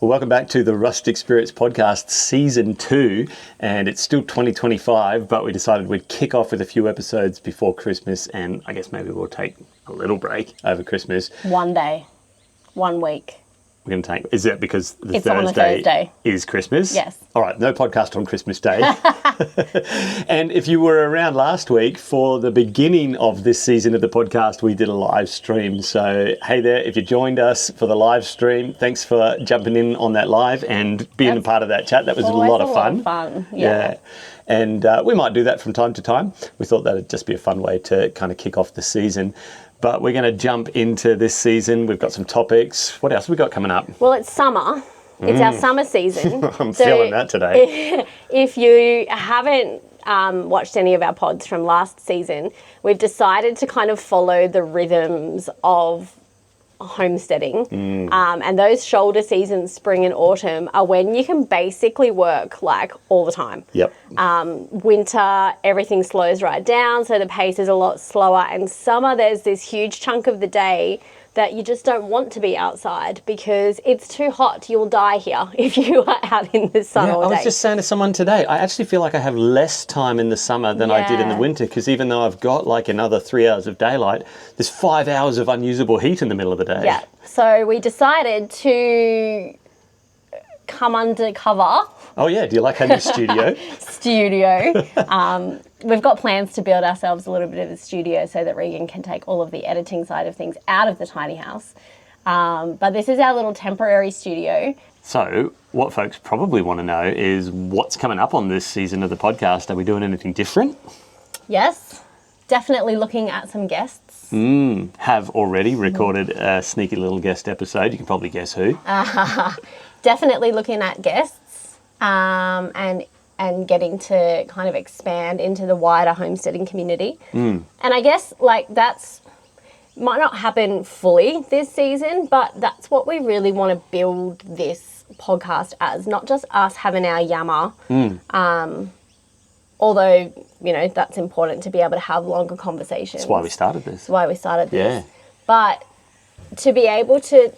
Well, welcome back to the Rustic Spirits Podcast, Season 2, and it's still 2025, but we decided we'd kick off with a few episodes before Christmas, and I guess maybe we'll take a little break over Christmas. 1 day, 1 week. We're going to take... Is that because it's on a Thursday is Christmas? Yes. All right, no podcast on Christmas Day. And if you were around last week for the beginning of this season of the podcast, we did a live stream. So, hey there, if you joined us for the live stream, thanks for jumping in on that live and being a part of that chat. That was a lot of fun. Yeah. And we might do that from time to time. We thought that'd just be a fun way to kind of kick off the season. But we're going to jump into this season. We've got some topics. What else have we got coming up? Well, it's summer. It's our summer season. I'm feeling that today. If you haven't watched any of our pods from last season, we've decided to kind of follow the rhythms of homesteading. And those shoulder seasons, spring and autumn, are when you can basically work like all the time. Yep. Winter, everything slows right down, so the pace is a lot slower. And summer, there's this huge chunk of the day that you just don't want to be outside because it's too hot. You'll die here if you are out in the sun all day. I was just saying to someone today, I actually feel like I have less time in the summer than I did in the winter, because even though I've got like another 3 hours of daylight, there's 5 hours of unusable heat in the middle of the day. Yeah. So we decided to come undercover. Oh yeah, do you like our new studio? We've got plans to build ourselves a little bit of a studio so that Regan can take all of the editing side of things out of the tiny house. But this is our little temporary studio. So what folks probably want to know is what's coming up on this season of the podcast. Are we doing anything different? Yes, definitely looking at some guests. Have already recorded a sneaky little guest episode. You can probably guess who. Definitely looking at guests and getting to kind of expand into the wider homesteading community. And I guess like that's might not happen fully this season, but that's what we really want to build this podcast as, not just us having our yammer. Although, you know, that's important to be able to have longer conversations. That's why we started this. Yeah. But to be able to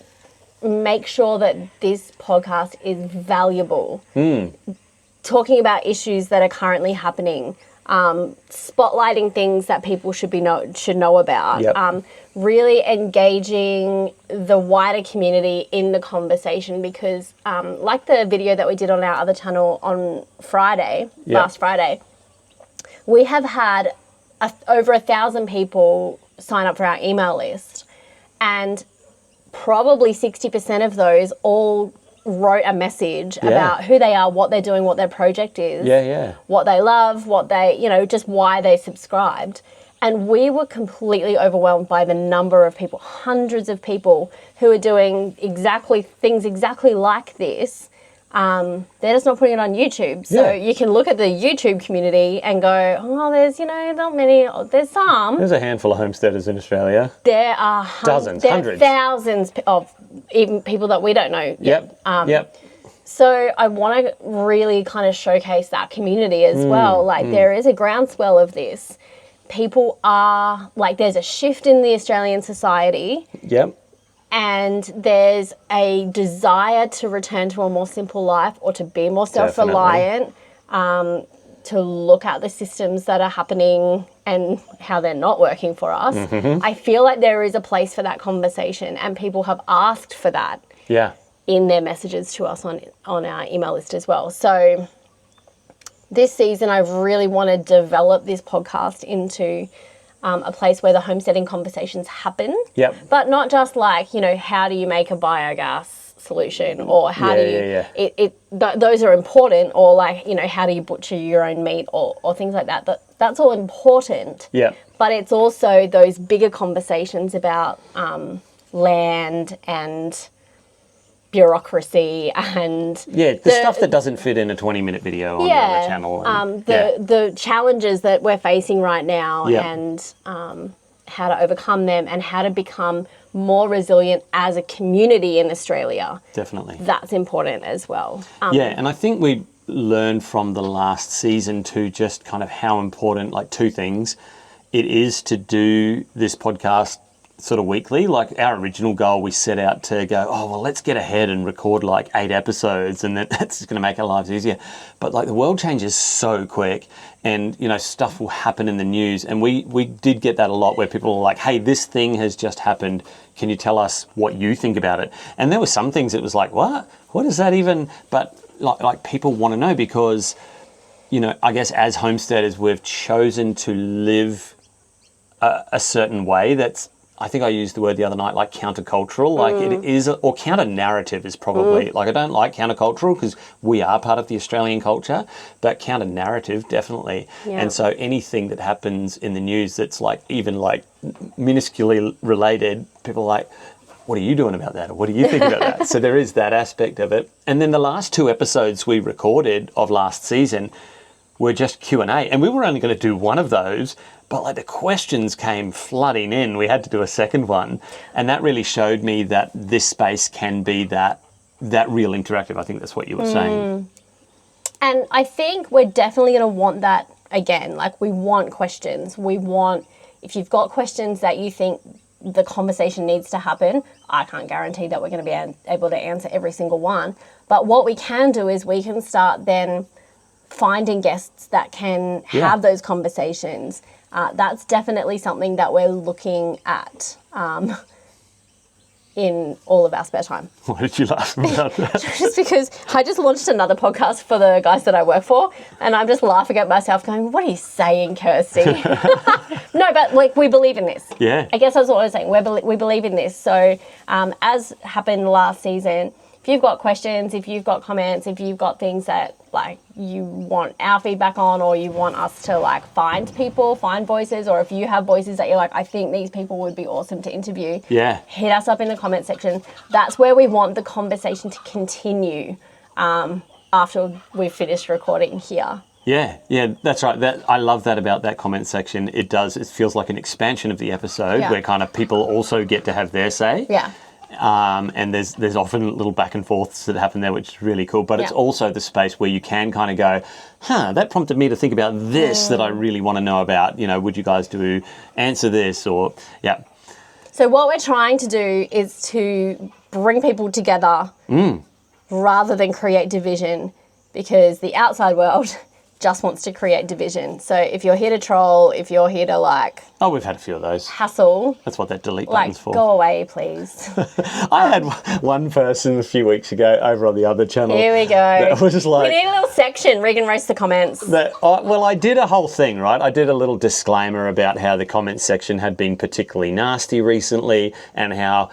make sure that this podcast is valuable, talking about issues that are currently happening, spotlighting things that people should know about, really engaging the wider community in the conversation, because like the video that we did on our other channel on Friday, last Friday, we have had over 1,000 people sign up for our email list, and probably 60% of those all wrote a message about who they are, what they're doing, what their project is, what they love, what they, you know, just why they subscribed. And we were completely overwhelmed by the number of people, hundreds of people who are doing things exactly like this. They're just not putting it on YouTube. So you can look at the YouTube community and go, oh, there's, you know, not many, there's some. There's a handful of homesteaders in Australia. There are hundreds. Thousands of even people that we don't know yet. So I want to really kind of showcase that community as well. Like there is a groundswell of this. People are, like, there's a shift in the Australian society. And there's a desire to return to a more simple life, or to be more self-reliant, to look at the systems that are happening and how they're not working for us. I feel like there is a place for that conversation, and people have asked for that in their messages to us on our email list as well. So this season, I really want to develop this podcast into a place where the homesteading conversations happen. But not just like, you know, how do you make a biogas solution, or how do you... those are important, or like, you know, how do you butcher your own meat, or things like that. That's all important. But it's also those bigger conversations about land and bureaucracy and the stuff that doesn't fit in a 20-minute video on the other channel. And, the challenges that we're facing right now, and how to overcome them, and how to become more resilient as a community in Australia. Definitely. That's important as well. And I think we learned from the last season too, just kind of how important, like, two things it is to do this podcast sort of weekly. Like our original goal, we set out to go, oh, well, let's get ahead and record like 8 episodes and that's just going to make our lives easier. But like the world changes so quick and, you know, stuff will happen in the news. And we did get that a lot where people are like, hey, this thing has just happened. Can you tell us what you think about it? And there were some things that was like, what? What is that even? But like people want to know because, you know, I guess as homesteaders, we've chosen to live a certain way that's, I think I used the word the other night, like countercultural, like it is, or counter-narrative is probably, like I don't like countercultural because we are part of the Australian culture, but counter-narrative definitely. Yeah. And so anything that happens in the news that's like even like minusculely related, people are like, what are you doing about that? Or what do you think about that? So there is that aspect of it. And then the last 2 episodes we recorded of last season were just Q&A. And we were only going to do one of those, but like the questions came flooding in. We had to do a second one. And that really showed me that this space can be that real interactive. I think that's what you were saying. And I think we're definitely going to want that again. Like we want questions. We want, if you've got questions that you think the conversation needs to happen, I can't guarantee that we're going to be able to answer every single one. But what we can do is we can start then finding guests that can have those conversations. That's definitely something that we're looking at in all of our spare time. Why did you laugh about that? Just because I just launched another podcast for the guys that I work for, and I'm just laughing at myself going, what are you saying, Kirsty? No, but like we believe in this. Yeah. I guess that's what I was saying. We believe in this. So as happened last season, if you've got questions, if you've got comments, if you've got things that like you want our feedback on, or you want us to like find voices, or if you have voices that you're like, I think these people would be awesome to interview, hit us up in the comment section. That's where we want the conversation to continue after we've finished recording here. Yeah, that's right. I love that about that comment section. It feels like an expansion of the episode where kind of people also get to have their say. Yeah. And there's often little back and forths that happen there, which is really cool. But it's also the space where you can kind of go, that prompted me to think about this that I really want to know about. You know, would you guys answer this or, So what we're trying to do is to bring people together rather than create division, because the outside world just wants to create division. So if you're here to troll, if you're here to like... Oh, we've had a few of those. Hassle. That's what that delete button's for. Go away, please. I had one person a few weeks ago over on the other channel. Here we go. That was just like... We need a little section. Regan roast the comments. Well, I did a whole thing, right? I did a little disclaimer about how the comments section had been particularly nasty recently and how...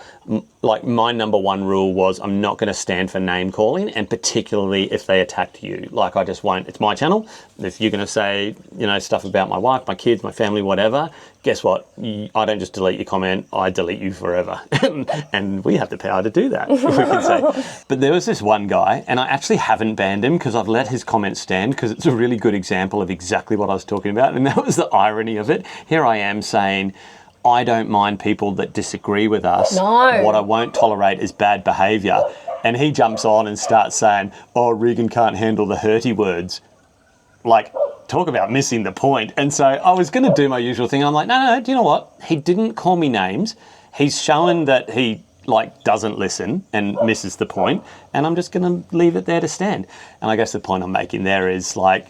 Like my number one rule was I'm not going to stand for name calling, and particularly if they attacked you. Like I just won't. It's my channel. If you're going to say, you know, stuff about my wife, my kids, my family, whatever, guess what? I don't just delete your comment. I delete you forever. And we have the power to do that, we can say. But there was this one guy, and I actually haven't banned him because I've let his comment stand because it's a really good example of exactly what I was talking about. And that was the irony of it. Here I am saying, I don't mind people that disagree with us. No. What I won't tolerate is bad behaviour. And he jumps on and starts saying, oh, Regan can't handle the hurty words. Like, talk about missing the point. And so I was going to do my usual thing. I'm like, no, do you know what? He didn't call me names. He's shown that he, like, doesn't listen and misses the point. And I'm just going to leave it there to stand. And I guess the point I'm making there is, like,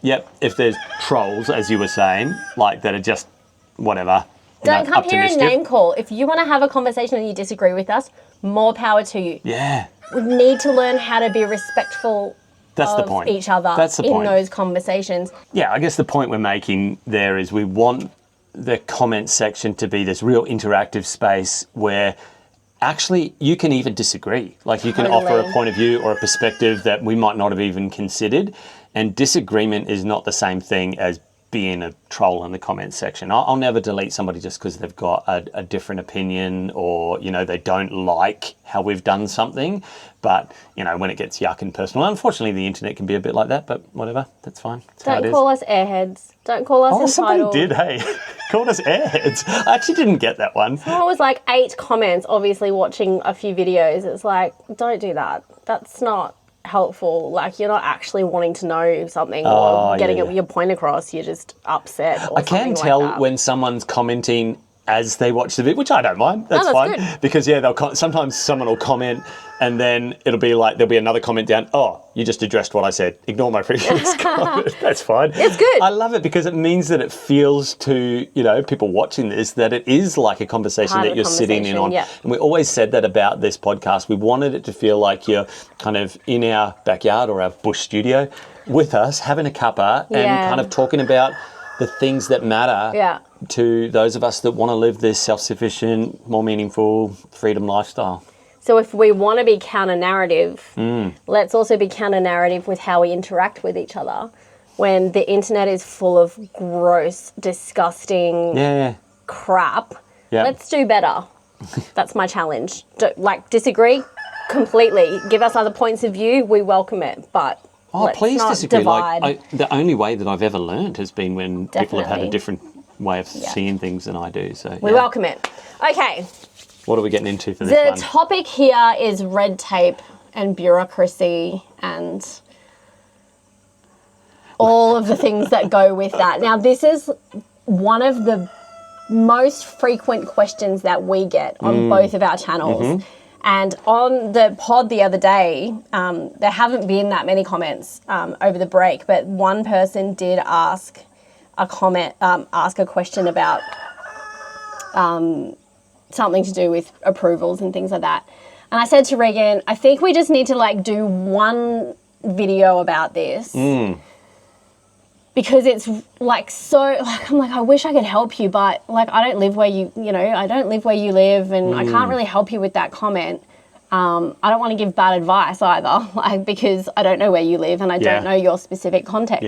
if there's trolls, as you were saying, like, that are just whatever, don't come here and name call. If you want to have a conversation and you disagree with us, more power to you. Yeah. We need to learn how to be respectful of each other in those conversations. Yeah, I guess the point we're making there is we want the comment section to be this real interactive space where actually you can even disagree. Like you can offer a point of view or a perspective that we might not have even considered. And disagreement is not the same thing as being a troll in the comments section. I'll never delete somebody just because they've got a different opinion or, you know, they don't like how we've done something. But, you know, when it gets yuck and personal, unfortunately the internet can be a bit like that, but whatever, that's fine. Don't call us airheads. Don't call us entitled. Somebody did, hey. Called us airheads. I actually didn't get that one. Someone was like 8 comments, obviously watching a few videos. It's like, don't do that. That's not helpful. Like you're not actually wanting to know something or getting your point across. You're just upset. Or I can tell when someone's commenting as they watch the video, which I don't mind. That's fine. Good. Because, sometimes someone will comment and then it'll be like, there'll be another comment down, oh, you just addressed what I said. Ignore my previous comment. That's fine. It's good. I love it because it means that it feels to, people watching this that it is like a conversation that you're sitting in on. Yeah. And we always said that about this podcast. We wanted it to feel like you're kind of in our backyard or our bush studio with us, having a cuppa and kind of talking about the things that matter to those of us that want to live this self-sufficient, more meaningful freedom lifestyle. So if we want to be counter-narrative, let's also be counter-narrative with how we interact with each other. When the internet is full of gross, disgusting crap, let's do better. That's my challenge. Disagree completely. Give us other points of view. We welcome it, but please not disagree. divide. The only way that I've ever learned has been when people have had a different way of seeing things than I do. So we welcome it. Okay. What are we getting into for this one? The topic here is red tape and bureaucracy and all of the things that go with that. Now, this is one of the most frequent questions that we get on both of our channels. And on the pod the other day, there haven't been that many comments over the break, but one person did ask a question about something to do with approvals and things like that. And I said to Regan, I think we just need to do one video about this. Because it's I'm I wish I could help you, but I don't live where I don't live where you live, and I can't really help you with that comment. I don't want to give bad advice either, because I don't know where you live and I don't know your specific context.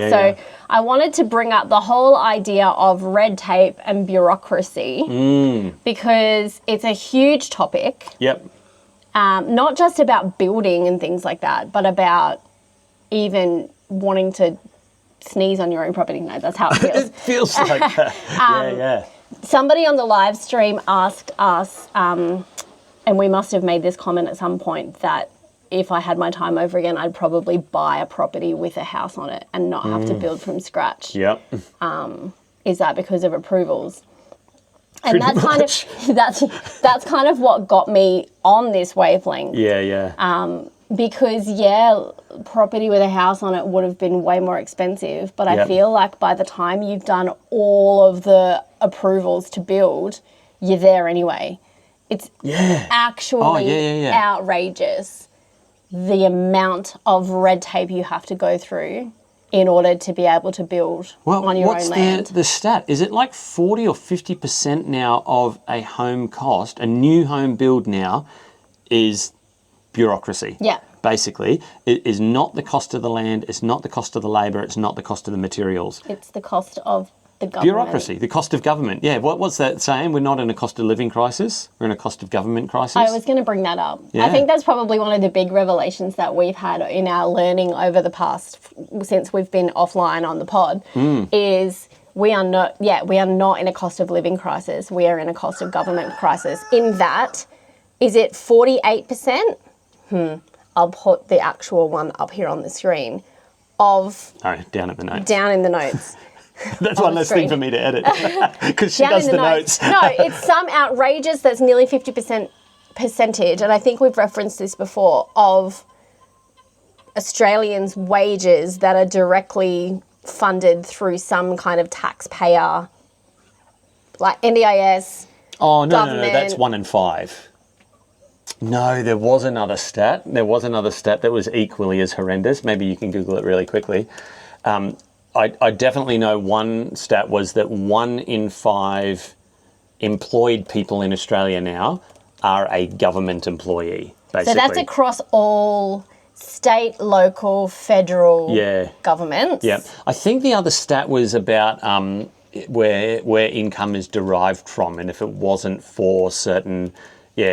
I wanted to bring up the whole idea of red tape and bureaucracy because it's a huge topic. Yep. Not just about building and things like that, but about even wanting to sneeze on your own property. No, that's how it feels. It feels like that. Somebody on the live stream asked us, and we must have made this comment at some point, that if I had my time over again, I'd probably buy a property with a house on it and not have to build from scratch. Yep. Is that because of approvals? And that's kind of what got me on this wavelength. Because property with a house on it would have been way more expensive, but I feel like by the time you've done all of the approvals to build, you're there anyway. It's actually outrageous the amount of red tape you have to go through in order to be able to build on your own land. What's the stat? Is it like 40 or 50% now of a home cost, a new home build now, is bureaucracy? Yeah. Basically, it is not the cost of the land, it's not the cost of the labour, it's not the cost of the materials. It's the cost of the government. Bureaucracy, the cost of government. Yeah, what's that saying? We're not in a cost of living crisis, we're in a cost of government crisis. I was going to bring that up. Yeah. I think that's probably one of the big revelations that we've had in our learning over the past, since we've been offline on the pod, is we are not in a cost of living crisis, we are in a cost of government crisis. In that, is it 48%? I'll put the actual one up here on the screen down at the notes. Down in the notes. That's one less thing for me to edit because she does the notes. No, it's some outrageous, that's nearly 50% percentage, and I think we've referenced this before, of Australians' wages that are directly funded through some kind of taxpayer, like NDIS. Oh, no, that's 1 in 5. No, there was another stat. There was another stat that was equally as horrendous. Maybe you can Google it really quickly. I definitely know one stat was that 1 in 5 employed people in Australia now are a government employee, basically. So that's across all state, local, federal governments. Yeah. I think the other stat was about where income is derived from, and if it wasn't for certain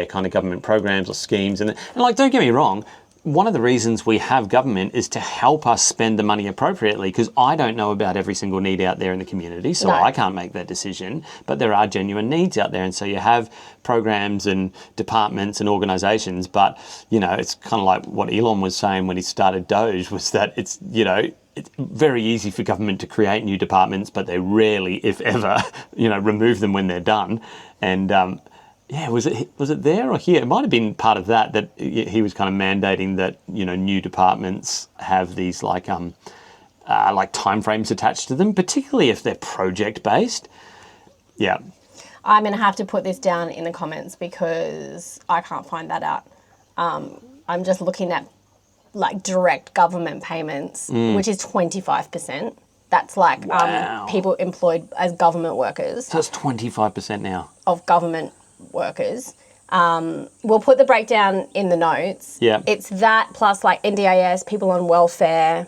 kind of government programs or schemes. And don't get me wrong, one of the reasons we have government is to help us spend the money appropriately, because I don't know about every single need out there in the community, so I can't make that decision, but there are genuine needs out there. And so you have programs and departments and organizations, but, it's kind of like what Elon was saying when he started Doge, was that it's, it's very easy for government to create new departments, but they rarely, if ever, remove them when they're done. And was it there or here? It might have been part of that he was kind of mandating that new departments have these like timeframes attached to them, particularly if they're project based. Yeah. I'm going to have to put this down in the comments because I can't find that out. I'm just looking at like direct government payments, which is 25%. That's like people employed as government workers. So it's 25% now. Of government workers. We'll put the breakdown in the notes. Yeah. It's that plus like NDIS, people on welfare.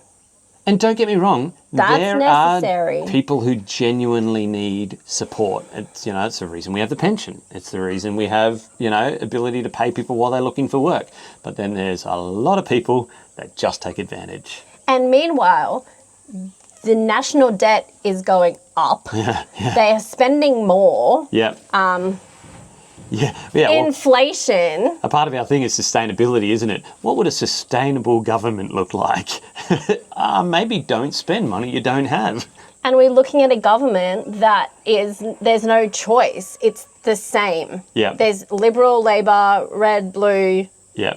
And don't get me wrong, there necessary. Are people who genuinely need support. It's it's the reason we have the pension. It's the reason we have ability to pay people while they're looking for work. But then there's a lot of people that just take advantage. And meanwhile, the national debt is going up. Yeah. They are spending more. Yeah. Inflation. A part of our thing is sustainability, isn't it? What would a sustainable government look like? Maybe don't spend money you don't have. And we're looking at a government that there's no choice. It's the same. Yeah. There's Liberal, Labor, red, blue. Yeah.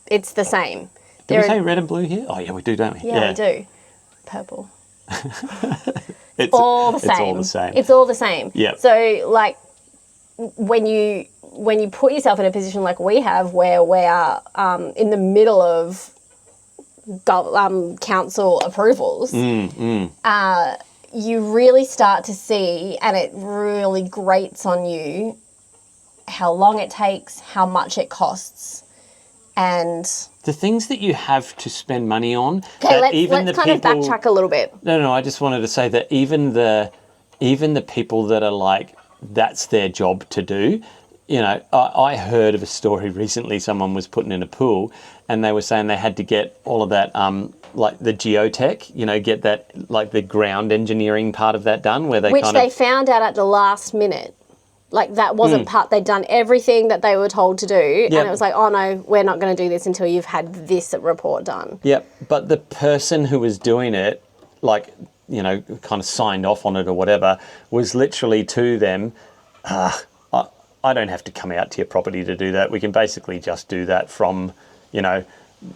It's the same. Do we say red and blue here? Oh, yeah, we do, don't we? Yeah, we do. Purple. It's all the same. It's all the same. It's all the same. Yeah. So, like, when you put yourself in a position like we have, where we are in the middle of council approvals, you really start to see, and it really grates on you, how long it takes, how much it costs, and the things that you have to spend money on. Okay, let's kind of backtrack a little bit. No, I just wanted to say that even the people that are like, that's their job to do. I heard of a story recently. Someone was putting in a pool and they were saying they had to get all of that, like the geotech, get that, like the ground engineering part of that done where they found out at the last minute. Like that wasn't part, they'd done everything that they were told to do. Yep. And it was like, oh no, we're not going to do this until you've had this report done. Yep. But the person who was doing it, like, kind of signed off on it or whatever, was literally to them, I don't have to come out to your property to do that. We can basically just do that from,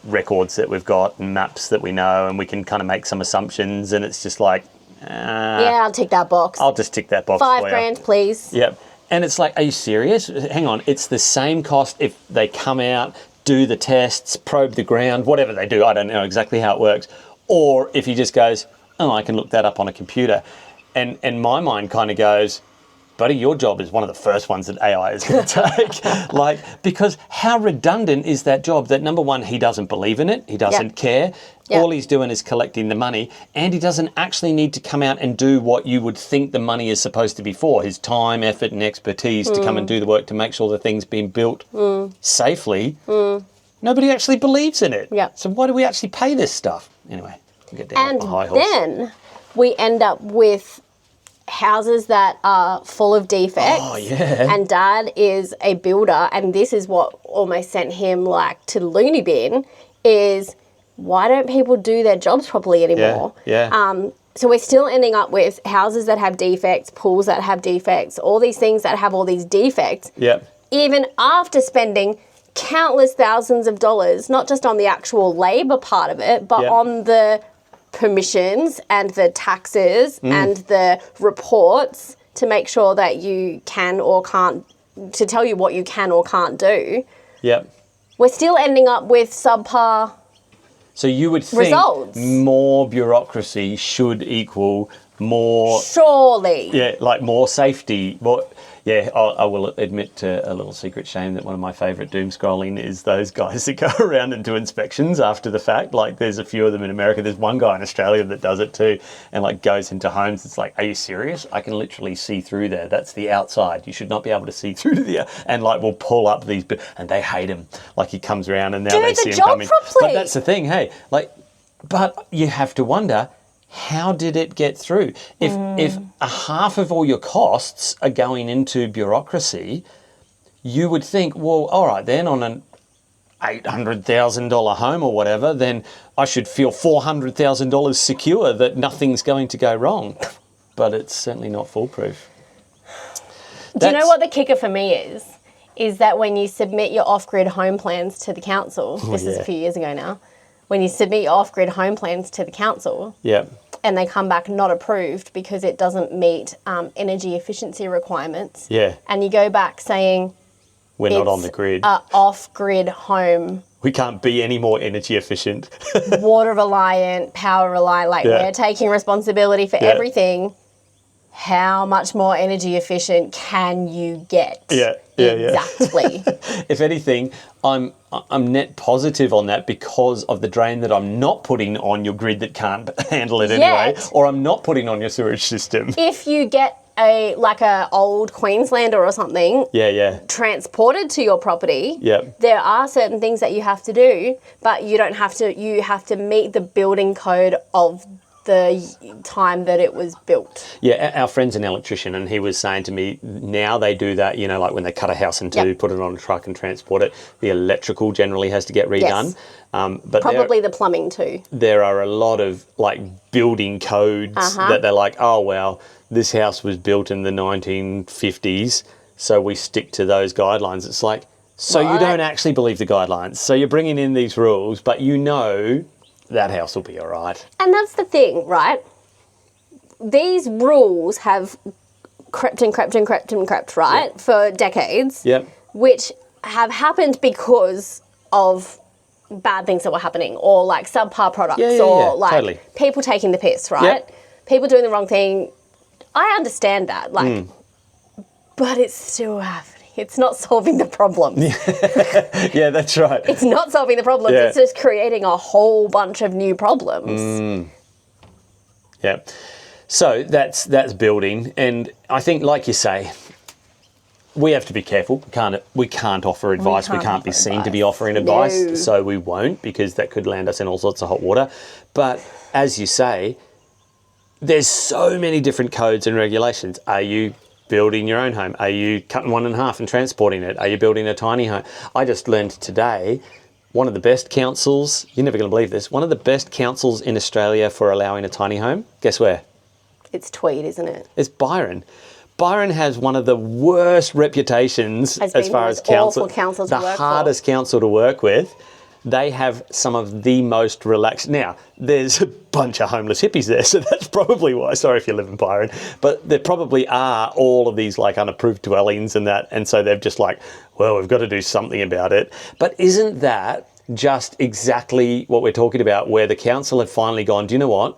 records that we've got and maps that we know, and we can kind of make some assumptions, and it's just like, yeah, I'll tick that box. I'll just tick that box. $5,000, please. Yep. And it's like, are you serious? Hang on. It's the same cost if they come out, do the tests, probe the ground, whatever they do. I don't know exactly how it works. Or if he just goes, oh, I can look that up on a computer. And my mind kind of goes, buddy, your job is one of the first ones that AI is going to take. Because how redundant is that job that, number one, he doesn't believe in it, he doesn't care. All he's doing is collecting the money, and he doesn't actually need to come out and do what you would think the money is supposed to be for, his time, effort and expertise to come and do the work to make sure the thing's being built safely. Nobody actually believes in it. So why do we actually pay this stuff? Anyway, we'll get down off the high horse. Then we end up with houses that are full of defects. Oh, yeah. And Dad is a builder, and this is what almost sent him like to the loony bin, is why don't people do their jobs properly anymore? So we're still ending up with houses that have defects, pools that have defects, all these things that have all these defects. Even after spending countless thousands of dollars, not just on the actual labour part of it, but on the permissions and the taxes and the reports to make sure that you can or can't, to tell you what you can or can't do. We're still ending up with subpar. So you would think results. More bureaucracy should equal more... Surely. Yeah, like more safety, more... Yeah, I will admit to a little secret shame that one of my favourite doom scrolling is those guys that go around and do inspections after the fact. Like, there's a few of them in America. There's one guy in Australia that does it too, and like goes into homes. It's like, are you serious? I can literally see through there. That's the outside. You should not be able to see through to the... And like, we'll pull up these... And they hate him. Like, he comes around and now they see him coming. But that's the thing, hey. Like, but you have to wonder... How did it get through? If a half of all your costs are going into bureaucracy, you would think, well, all right, then on $800,000 home or whatever, then I should feel $400,000 secure that nothing's going to go wrong. But it's certainly not foolproof. Do you know what the kicker for me is? Is that when you submit your off-grid home plans to the council, this is a few years ago now, when you submit your off-grid home plans to the council, and they come back not approved because it doesn't meet energy efficiency requirements, and you go back saying, we're not on the grid. An off-grid home. We can't be any more energy efficient. Water reliant, power reliant, we're taking responsibility for everything. How much more energy efficient can you get? Exactly. If anything, I'm net positive on that because of the drain that I'm not putting on your grid that can't handle it anyway, or I'm not putting on your sewage system. If you get a old Queenslander or something transported to your property, there are certain things that you have to do, but you don't have to. You have to meet the building code of the time that it was built. Yeah, our friend's an electrician, and he was saying to me, now they do that, like when they cut a house in two, put it on a truck and transport it, the electrical generally has to get redone. But probably the plumbing too. There are a lot of building codes that they're like, oh, well, this house was built in the 1950s, so we stick to those guidelines. It's like, so you don't actually believe the guidelines. So you're bringing in these rules, but that house will be all right. And that's the thing, right? These rules have crept, right, for decades, which have happened because of bad things that were happening, or subpar products, totally. People taking the piss, right? People doing the wrong thing. I understand that, but it's still happening. It's not solving the problems. Yeah, that's right. It's not solving the problems. It's just creating a whole bunch of new problems. Yeah. So that's building, and I think, like you say, we have to be careful. We can't offer advice. We can't be seen to be offering advice, so we won't, because that could land us in all sorts of hot water. But as you say, there's so many different codes and regulations. Are you building your own home? Are you cutting one in half and transporting it? Are you building a tiny home? I just learned today, one of the best councils, you're never going to believe this, one of the best councils in Australia for allowing a tiny home, guess where? It's Tweed, isn't it? It's Byron. Byron has one of the worst reputations as far as council, the hardest council to work with. They have some of the most relaxed. Now, there's a bunch of homeless hippies there, so that's probably why. Sorry if you live in Byron, but there probably are all of these unapproved dwellings and that, and so they've just well, we've got to do something about it. But isn't that just exactly what we're talking about, where the council have finally gone, do you know what?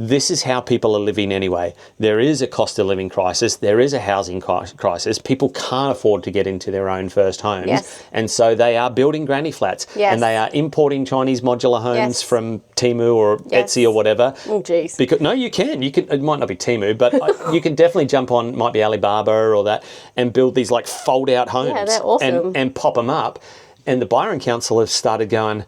This is how people are living anyway. There is a cost of living crisis. There is a housing crisis. People can't afford to get into their own first homes. And so they are building granny flats. And they are importing Chinese modular homes from Temu or Etsy or whatever. Oh, geez. Because, no, you can. It might not be Temu, but you can definitely jump on, might be Alibaba or that, and build these fold-out homes. Yeah, they're awesome. And pop them up. And the Byron Council have started going,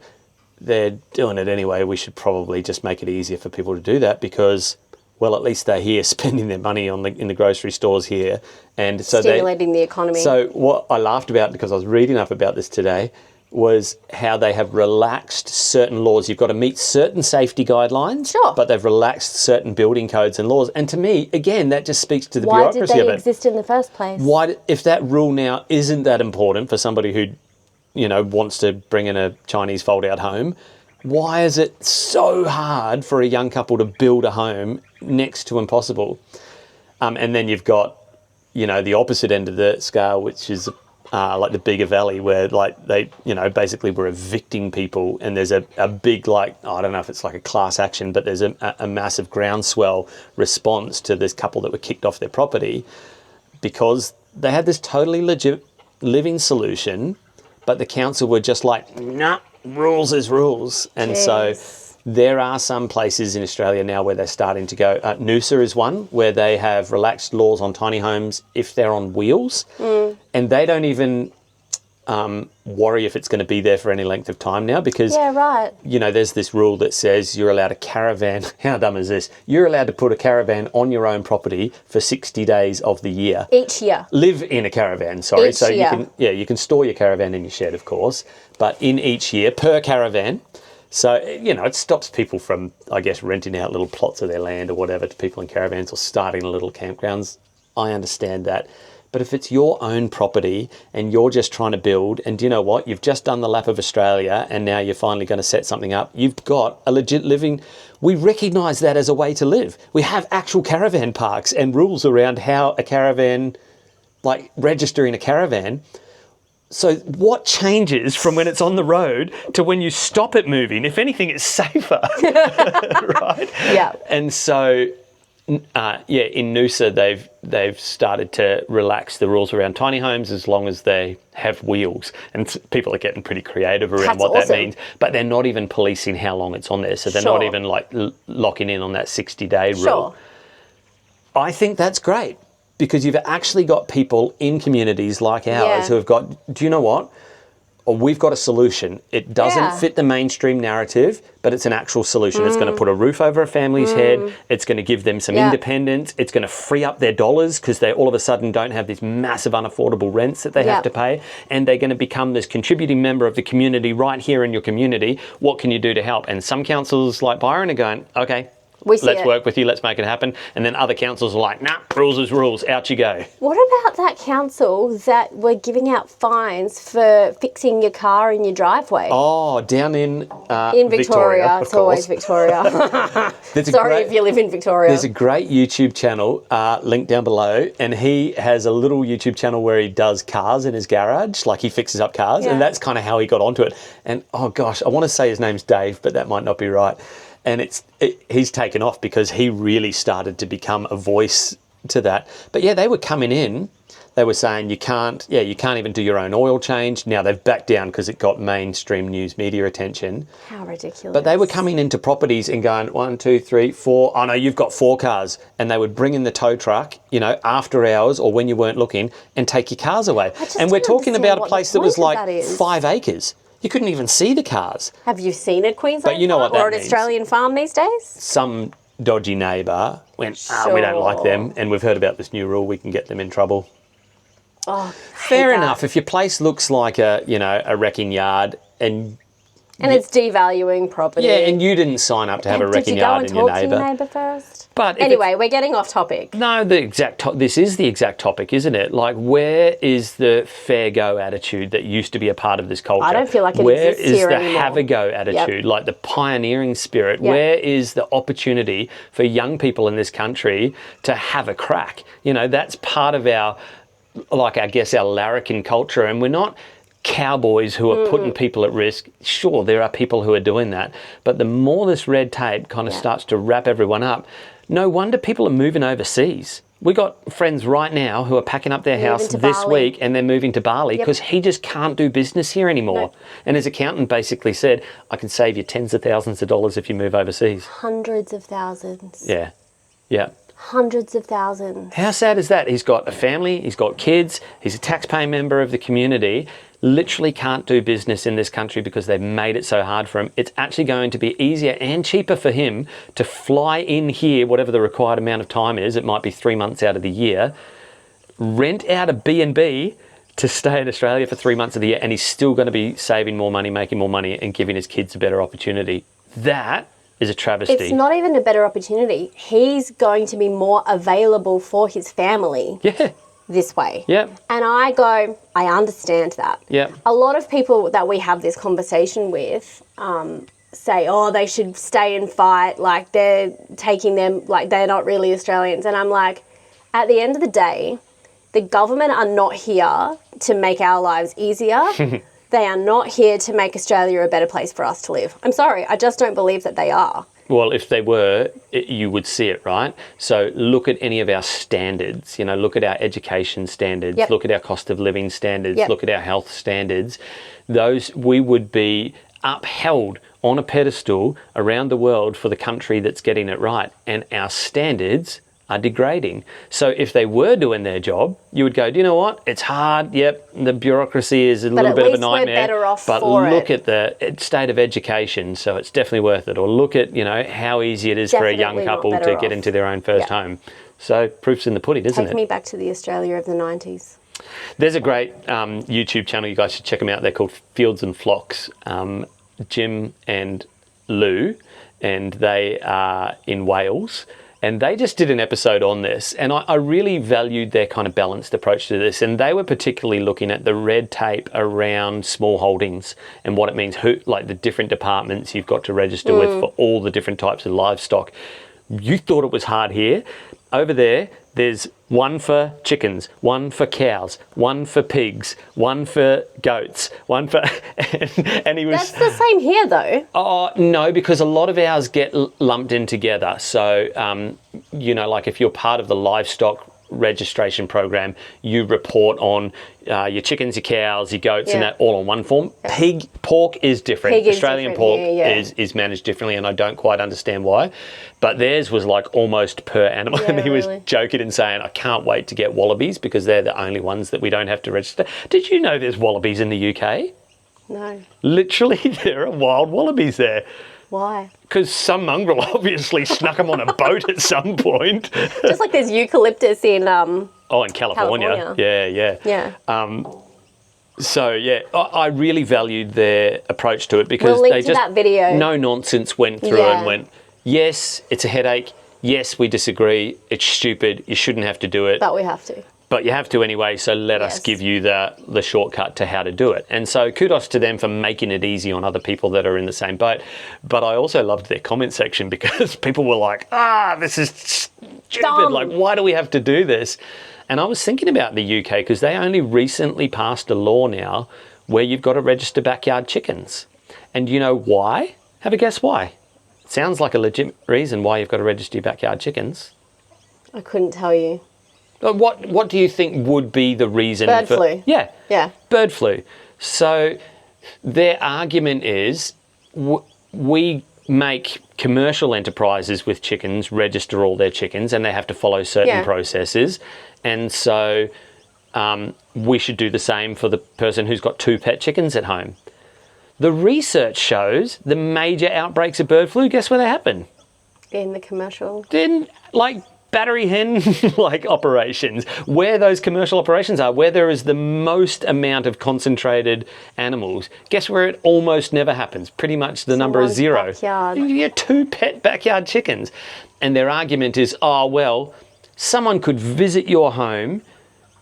they're doing it anyway, we should probably just make it easier for people to do that, because, well, at least they're here spending their money in the grocery stores here. And so stimulating the economy. So what I laughed about, because I was reading up about this today, was how they have relaxed certain laws. You've got to meet certain safety guidelines, but they've relaxed certain building codes and laws. And to me, again, that just speaks to the bureaucracy of it. Why did they exist in the first place? If that rule now isn't that important for somebody who wants to bring in a Chinese fold-out home, why is it so hard for a young couple to build a home next to impossible? And then you've got, the opposite end of the scale, which is the Bigger Valley, where they, basically were evicting people, and there's a big, I don't know if it's a class action, but there's a massive groundswell response to this couple that were kicked off their property because they had this totally legit living solution. But the council were just nah, rules is rules. And so there are some places in Australia now where they're starting to go. Noosa is one where they have relaxed laws on tiny homes if they're on wheels. And they don't even, worry if it's going to be there for any length of time now, because there's this rule that says you're allowed a caravan. How dumb is this? You're allowed to put a caravan on your own property for 60 days of the year. Each year. Live in a caravan, sorry. So you can store your caravan in your shed, of course, but in each year per caravan. So, it stops people from, I guess, renting out little plots of their land or whatever to people in caravans or starting little campgrounds. I understand that. But if it's your own property and you're just trying to build, and do you know what? You've just done the lap of Australia and now you're finally going to set something up. You've got a legit living. We recognise that as a way to live. We have actual caravan parks and rules around how a caravan, like registering a caravan. So what changes from when it's on the road to when you stop it moving? If anything, it's safer, right? Yeah. And so, in Noosa, they've started to relax the rules around tiny homes as long as they have wheels. And people are getting pretty creative around what that means. But they're not even policing how long it's on there. So they're not even like locking in on that 60-day rule. I think that's great. Because you've actually got people in communities like ours who have got, do you know what? Or we've got a solution. It doesn't fit the mainstream narrative, but it's an actual solution. It's going to put a roof over a family's head. It's going to give them some independence. It's going to free up their dollars because they all of a sudden don't have these massive unaffordable rents that they have to pay. And they're going to become this contributing member of the community right here in your community. What can you do to help? And some councils like Byron are going, okay, let's work with you, let's make it happen. And then other councils are like, nah, rules is rules, out you go. What about that council that were giving out fines for fixing your car in your driveway? Oh, down in Victoria. It's always Victoria. Sorry if you live in Victoria. There's a great YouTube channel, linked down below, and he has a little YouTube channel where he does cars in his garage, like he fixes up cars, and that's kind of how he got onto it. And oh gosh, I want to say his name's Dave, but that might not be right. And he's taken off because he really started to become a voice to that. But they were coming in. They were saying you can't even do your own oil change. Now they've backed down because it got mainstream news media attention. How ridiculous. But they were coming into properties and going, 1, 2, 3, 4. Oh no, you've got 4 cars. And they would bring in the tow truck, after hours or when you weren't looking and take your cars away. And we're talking about a place that was like 5 acres. You couldn't even see the cars. Have you seen a Queensland farm or an Australian farm these days? Some dodgy neighbour went, we don't like them, and we've heard about this new rule, we can get them in trouble. Oh, fair enough. If your place looks like a wrecking yard and it's devaluing property. Yeah, and you didn't sign up to have a wrecking yard in your neighbour. Did you go and talk to your neighbour first? But anyway, we're getting off topic. No, this is the exact topic, isn't it? Like, where is the fair go attitude that used to be a part of this culture? I don't feel like it exists here anymore. Where is the have a go attitude, like the pioneering spirit? Yep. Where is the opportunity for young people in this country to have a crack? That's part of our larrikin culture, and we're not cowboys who are putting people at risk. Sure, there are people who are doing that, but the more this red tape kind of starts to wrap everyone up, no wonder people are moving overseas. We got friends right now who are packing up their house this week and they're moving to Bali because he just can't do business here anymore. No. And his accountant basically said, I can save you tens of thousands of dollars if you move overseas. Hundreds of thousands. Yeah. Yeah. Hundreds of thousands. How sad is that? He's got a family, he's got kids, he's a tax-paying member of the community, literally can't do business in this country because they've made it so hard for him. It's actually going to be easier and cheaper for him to fly in here, whatever the required amount of time is, it might be 3 months out of the year, rent out a B&B to stay in Australia for 3 months of the year, and he's still going to be saving more money, making more money, and giving his kids a better opportunity. That is a travesty. It's not even a better opportunity. He's going to be more available for his family this way. Yep. And I understand that. Yep. A lot of people that we have this conversation with say, they should stay and fight, like they're taking them, like they're not really Australians. And I'm like, at the end of the day, the government are not here to make our lives easier. They are not here to make Australia a better place for us to live. I'm sorry, I just don't believe that they are. Well, if they were, you would see it, right? So look at any of our standards, look at our education standards, look at our cost of living standards, look at our health standards. Those, we would be upheld on a pedestal around the world for the country that's getting it right. And our standards are degrading. So if they were doing their job, you would go, do you know what? It's hard. Yep, the bureaucracy is a little bit of a nightmare. We're better off but for look it. at the state of education, so it's definitely worth it. Or look at, how easy it is for a young couple to get into their own first home. So proof's in the pudding, isn't it? Take me back to the Australia of the 90s. There's a great YouTube channel. You guys should check them out. They're called Fields and Flocks. Jim and Lou, and they are in Wales. And they just did an episode on this, and I really valued their kind of balanced approach to this. And they were particularly looking at the red tape around small holdings and what it means, like the different departments you've got to register with for all the different types of livestock. You thought it was hard here. Over there, there's one for chickens, one for cows, one for pigs, one for goats, one for... and he was... That's the same here, though. Oh, no, because a lot of ours get lumped in together. So, like if you're part of the livestock registration program, you report on your chickens, your cows, your goats, and that all on one form. Pork is different. Australian pork is managed differently, and I don't quite understand why. But theirs was like almost per animal, and he was joking and saying, I can't wait to get wallabies because they're the only ones that we don't have to register. Did you know there's wallabies in the UK? No. Literally, there are wild wallabies there. Why? Because some mongrel obviously snuck them on a boat at some point. Just like there's eucalyptus in... in California. Yeah. So, I really valued their approach to it because they just... that video. No nonsense went through and went, yes, it's a headache. Yes, we disagree. It's stupid. You shouldn't have to do it. But we have to. But you have to anyway, so let us give you the shortcut to how to do it. And so kudos to them for making it easy on other people that are in the same boat. But I also loved their comment section because people were like, this is stupid. Dumb. Like, why do we have to do this? And I was thinking about the UK because they only recently passed a law now where you've got to register backyard chickens. And you know why? Have a guess why? Sounds like a legit reason why you've got to register your backyard chickens. I couldn't tell you. What do you think would be the reason? Bird flu. Yeah. Bird flu. So their argument is we make commercial enterprises with chickens register all their chickens and they have to follow certain processes. And so we should do the same for the person who's got 2 pet chickens at home. The research shows the major outbreaks of bird flu, guess where they happen? In the commercial. Battery hen operations, where those commercial operations are, where there is the most amount of concentrated animals. Guess where it almost never happens? Pretty much the number is 0. Backyard. You get 2 pet backyard chickens. And their argument is, someone could visit your home,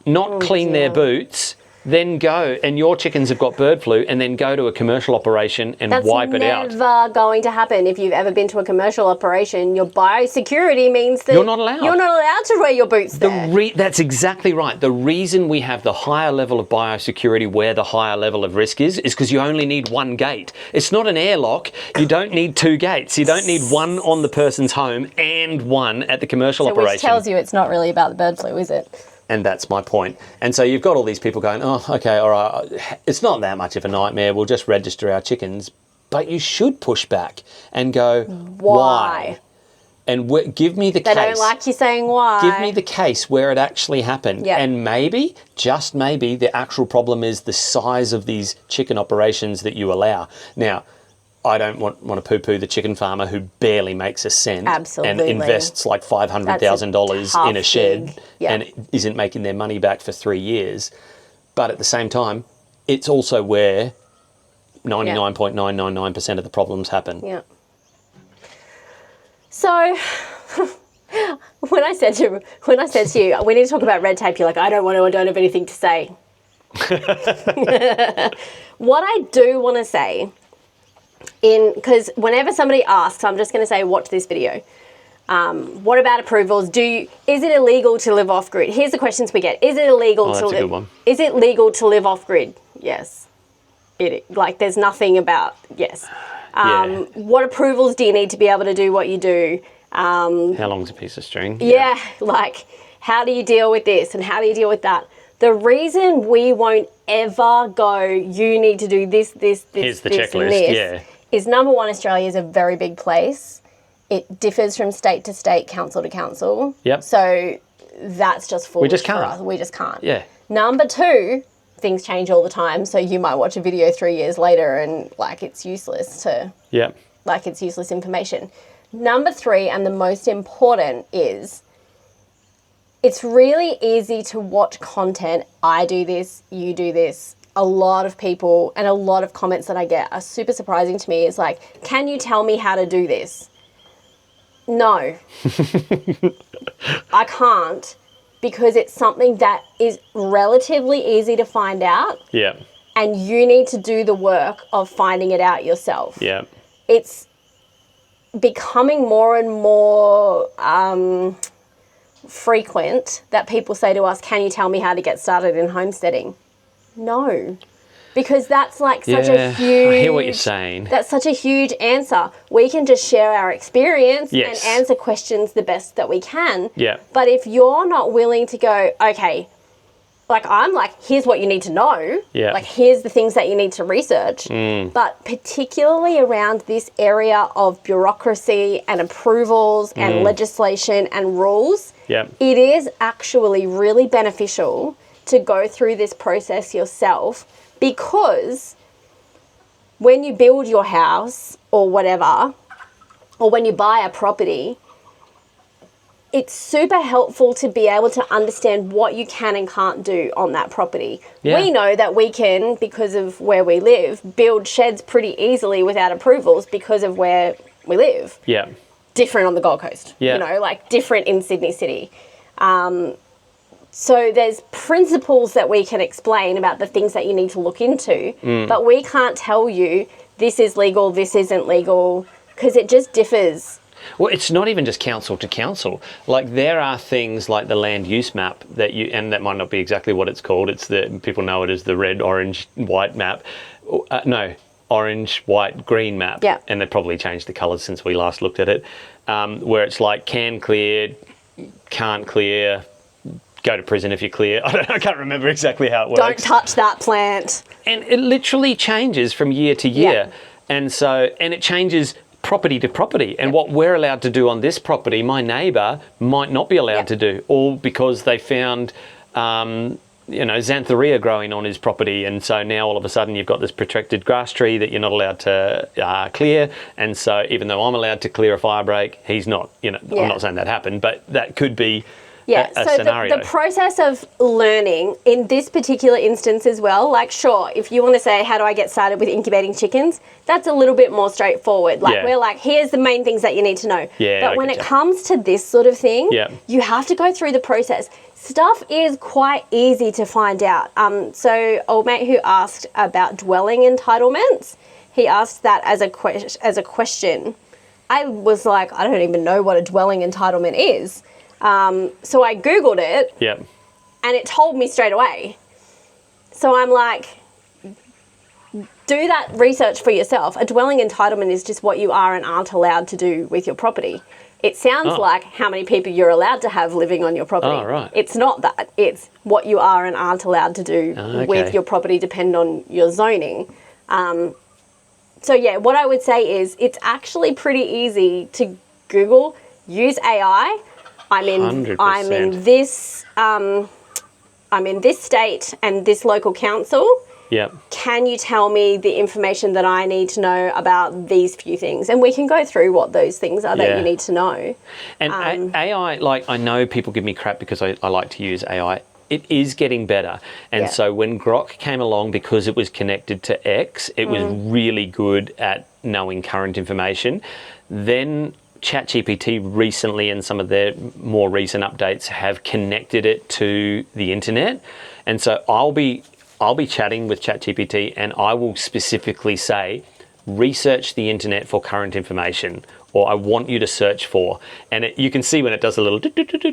not clean their boots, then go, and your chickens have got bird flu, and then go to a commercial operation and wipe it out. That's never going to happen. If you've ever been to a commercial operation, your biosecurity means that you're not allowed. You're not allowed to wear your boots there. That's exactly right. The reason we have the higher level of biosecurity where the higher level of risk is because you only need 1 gate. It's not an airlock. You don't need 2 gates. You don't need 1 on the person's home and 1 at the commercial operation. Which tells you it's not really about the bird flu, is it? And that's my point. And so you've got all these people going, okay, all right, it's not that much of a nightmare. We'll just register our chickens. But you should push back and go, why? And give me the case. They don't like you saying why. Give me the case where it actually happened. Yep. And maybe, just maybe, the actual problem is the size of these chicken operations that you allow. Now, I don't want to poo-poo the chicken farmer who barely makes a cent and invests like $500,000 in a shed and isn't making their money back for 3 years. But at the same time, it's also where 99.999% of the problems happen. Yeah. So when I said to you, we need to talk about red tape, you're like, I don't have anything to say. What I do want to say, because whenever somebody asks, I'm just going to say, watch this video. What about approvals? Is it illegal to live off grid? Here's the questions we get. Is it illegal to live? That's a good one. Is it legal to live off grid? Yes. There's nothing about yes. What approvals do you need to be able to do what you do? How long's a piece of string? Yeah, how do you deal with this and how do you deal with that? The reason we won't ever go, you need to do this, Here's the checklist, and this, is number one, Australia is a very big place it differs from state to state, council to council. Yep. So that's just foolish just for can't. us. We just can't. Yeah. Number two, things change all the time. So you might watch a video 3 years later and like it's useless to, Yeah. like it's useless information. Number three, and the most important, is it's really easy to watch content. I do this, you do this. A lot of people and a lot of comments that I get are super surprising to me. It's like, can you tell me how to do this? No, I can't, because it's something that is relatively easy to find out. Yeah. And you need to do the work of finding it out yourself. Yeah. It's becoming more and more frequent that people say to us, can you tell me how to get started in homesteading? No, because that's like such a huge... I hear what you're saying. That's such a huge answer. We can just share our experience Yes. and answer questions the best that we can. Yeah. But if you're not willing to go, okay, like I'm like, here's what you need to know. Yeah. Like here's the things that you need to research. But particularly around this area of bureaucracy and approvals and legislation and rules, Yeah. it is actually really beneficial to go through this process yourself, because when you build your house or whatever, or when you buy a property, it's super helpful to be able to understand what you can and can't do on that property. Yeah. We know that we can, because of where we live, build sheds pretty easily without approvals because of where we live. Yeah. Different on the Gold Coast, Yeah. you know, like different in Sydney City. So there's principles that we can explain about the things that you need to look into, but we can't tell you this is legal, this isn't legal, because it just differs. Well, it's not even just council to council. Like there are things like the land use map that you, and that might not be exactly what it's called. It's the, people know it as the red, orange, white map. No, orange, white, green map. Yeah. And they've probably changed the colours since we last looked at it. Where it's like can clear, can't clear, go to prison if you clear. I can't remember exactly how it works. Don't touch that plant. And it literally changes from year to year. Yeah. And so, and it changes property to property. And what we're allowed to do on this property, my neighbour might not be allowed to do, all because they found, xanthorrhoea growing on his property. And so now all of a sudden you've got this protected grass tree that you're not allowed to clear. And so even though I'm allowed to clear a fire break, he's not, I'm not saying that happened, but that could be a so scenario. the process of learning in this particular instance as well, like sure, if you want to say, how do I get started with incubating chickens? That's a little bit more straightforward. Like we're like, here's the main things that you need to know. Yeah, but when it comes to this sort of thing, you have to go through the process. Stuff is quite easy to find out. So old mate who asked about dwelling entitlements, he asked that as a question. I was like, I don't even know what a dwelling entitlement is. So I Googled it and it told me straight away. So I'm like, do that research for yourself. A dwelling entitlement is just what you are and aren't allowed to do with your property. It sounds like how many people you're allowed to have living on your property. Oh, right. It's not that. It's what you are and aren't allowed to do with your property, depending on your zoning. So yeah, what I would say is it's actually pretty easy to Google, use AI. I'm in this state and this local council. Yeah. Can you tell me the information that I need to know about these few things? And we can go through what those things are that you need to know. And AI, like I know people give me crap because I like to use AI. It is getting better. And so when Grok came along, because it was connected to X, it was really good at knowing current information. Then ChatGPT recently, and some of their more recent updates, have connected it to the internet. And so I'll be chatting with ChatGPT and I will specifically say, research the internet for current information, or I want you to search for. And you can see when it does a little,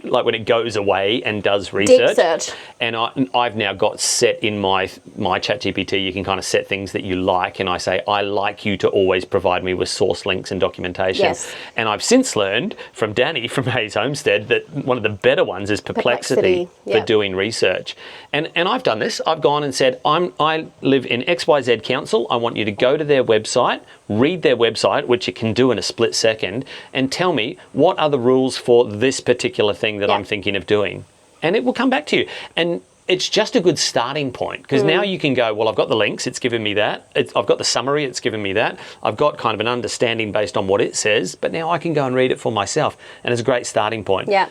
like when it goes away and does research. Deep search. And I've now got set in my ChatGPT, you can kind of set things that you like. And I say, I like you to always provide me with source links and documentation. Yes. And I've since learned from Danny from Hayes Homestead that one of the better ones is Perplexity. For doing research. And I've done this. I've gone and said, I live in XYZ Council. I want you to go to their website website, read their website, which it can do in a split second, and tell me what are the rules for this particular thing that I'm thinking of doing. And it will come back to you. And it's just a good starting point, because now you can go, well, I've got the links, it's given me that. I've got the summary, it's given me that. I've got kind of an understanding based on what it says, but now I can go and read it for myself. And it's a great starting point. Yeah.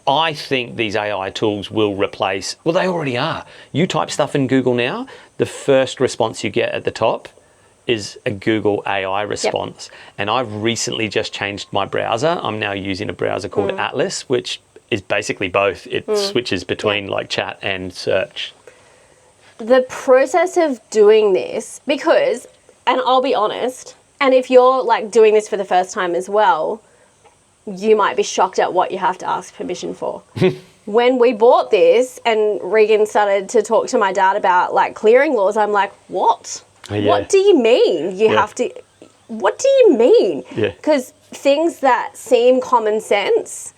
I think these AI tools will replace, well, they already are. You type stuff in Google now, the first response you get at the top is a Google AI response. And I've recently just changed my browser. I'm now using a browser called Atlas, which is basically both. It switches between like chat and search. The process of doing this, because, and I'll be honest, and if you're like doing this for the first time as well, you might be shocked at what you have to ask permission for. When we bought this and Regan started to talk to my dad about like clearing laws, I'm like, what? What do you mean you have to, what do you mean? Because things that seem common sense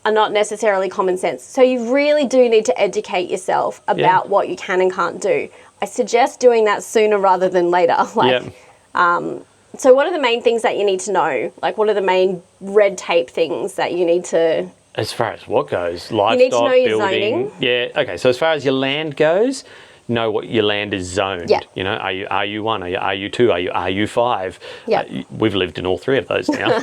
are not necessarily common sense. So you really do need to educate yourself about what you can and can't do. I suggest doing that sooner rather than later. Like, so what are the main things that you need to know? Like, what are the main red tape things that you need to... As far as what goes, livestock, you need to know your building. zoning. Yeah, okay. So as far as your land goes, know what your land is zoned. You know, are you RU1, are you RU2, are you RU5? We've lived in all three of those now.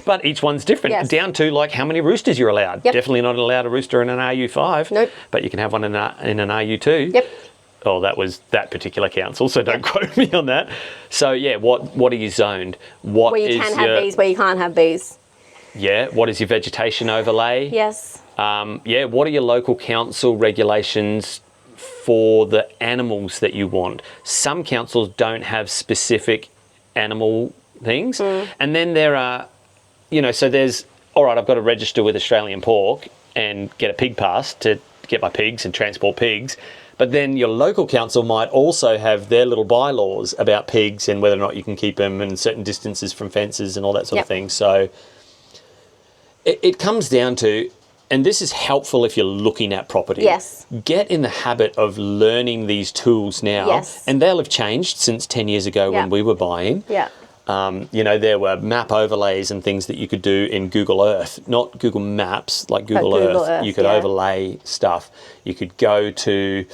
But each one's different, down to like how many roosters you're allowed. Definitely not allowed a rooster in an RU5, but you can have one in an RU2. Oh, that was that particular council, so don't quote me on that. So yeah, what are you zoned? Where you can have bees, where you can't have bees. Yeah, what is your vegetation overlay? Yeah, what are your local council regulations for the animals that you want? Some councils don't have specific animal things. And then there are, you know, so there's, all right, I've got to register with Australian Pork and get a pig pass to get my pigs and transport pigs. But then your local council might also have their little bylaws about pigs and whether or not you can keep them and certain distances from fences and all that sort of thing. So it comes down to, and this is helpful if you're looking at property. Get in the habit of learning these tools now. And they'll have changed since 10 years ago when we were buying. You know, there were map overlays and things that you could do in Google Earth, not Google Maps, like Google Earth. You could overlay stuff. You could go to,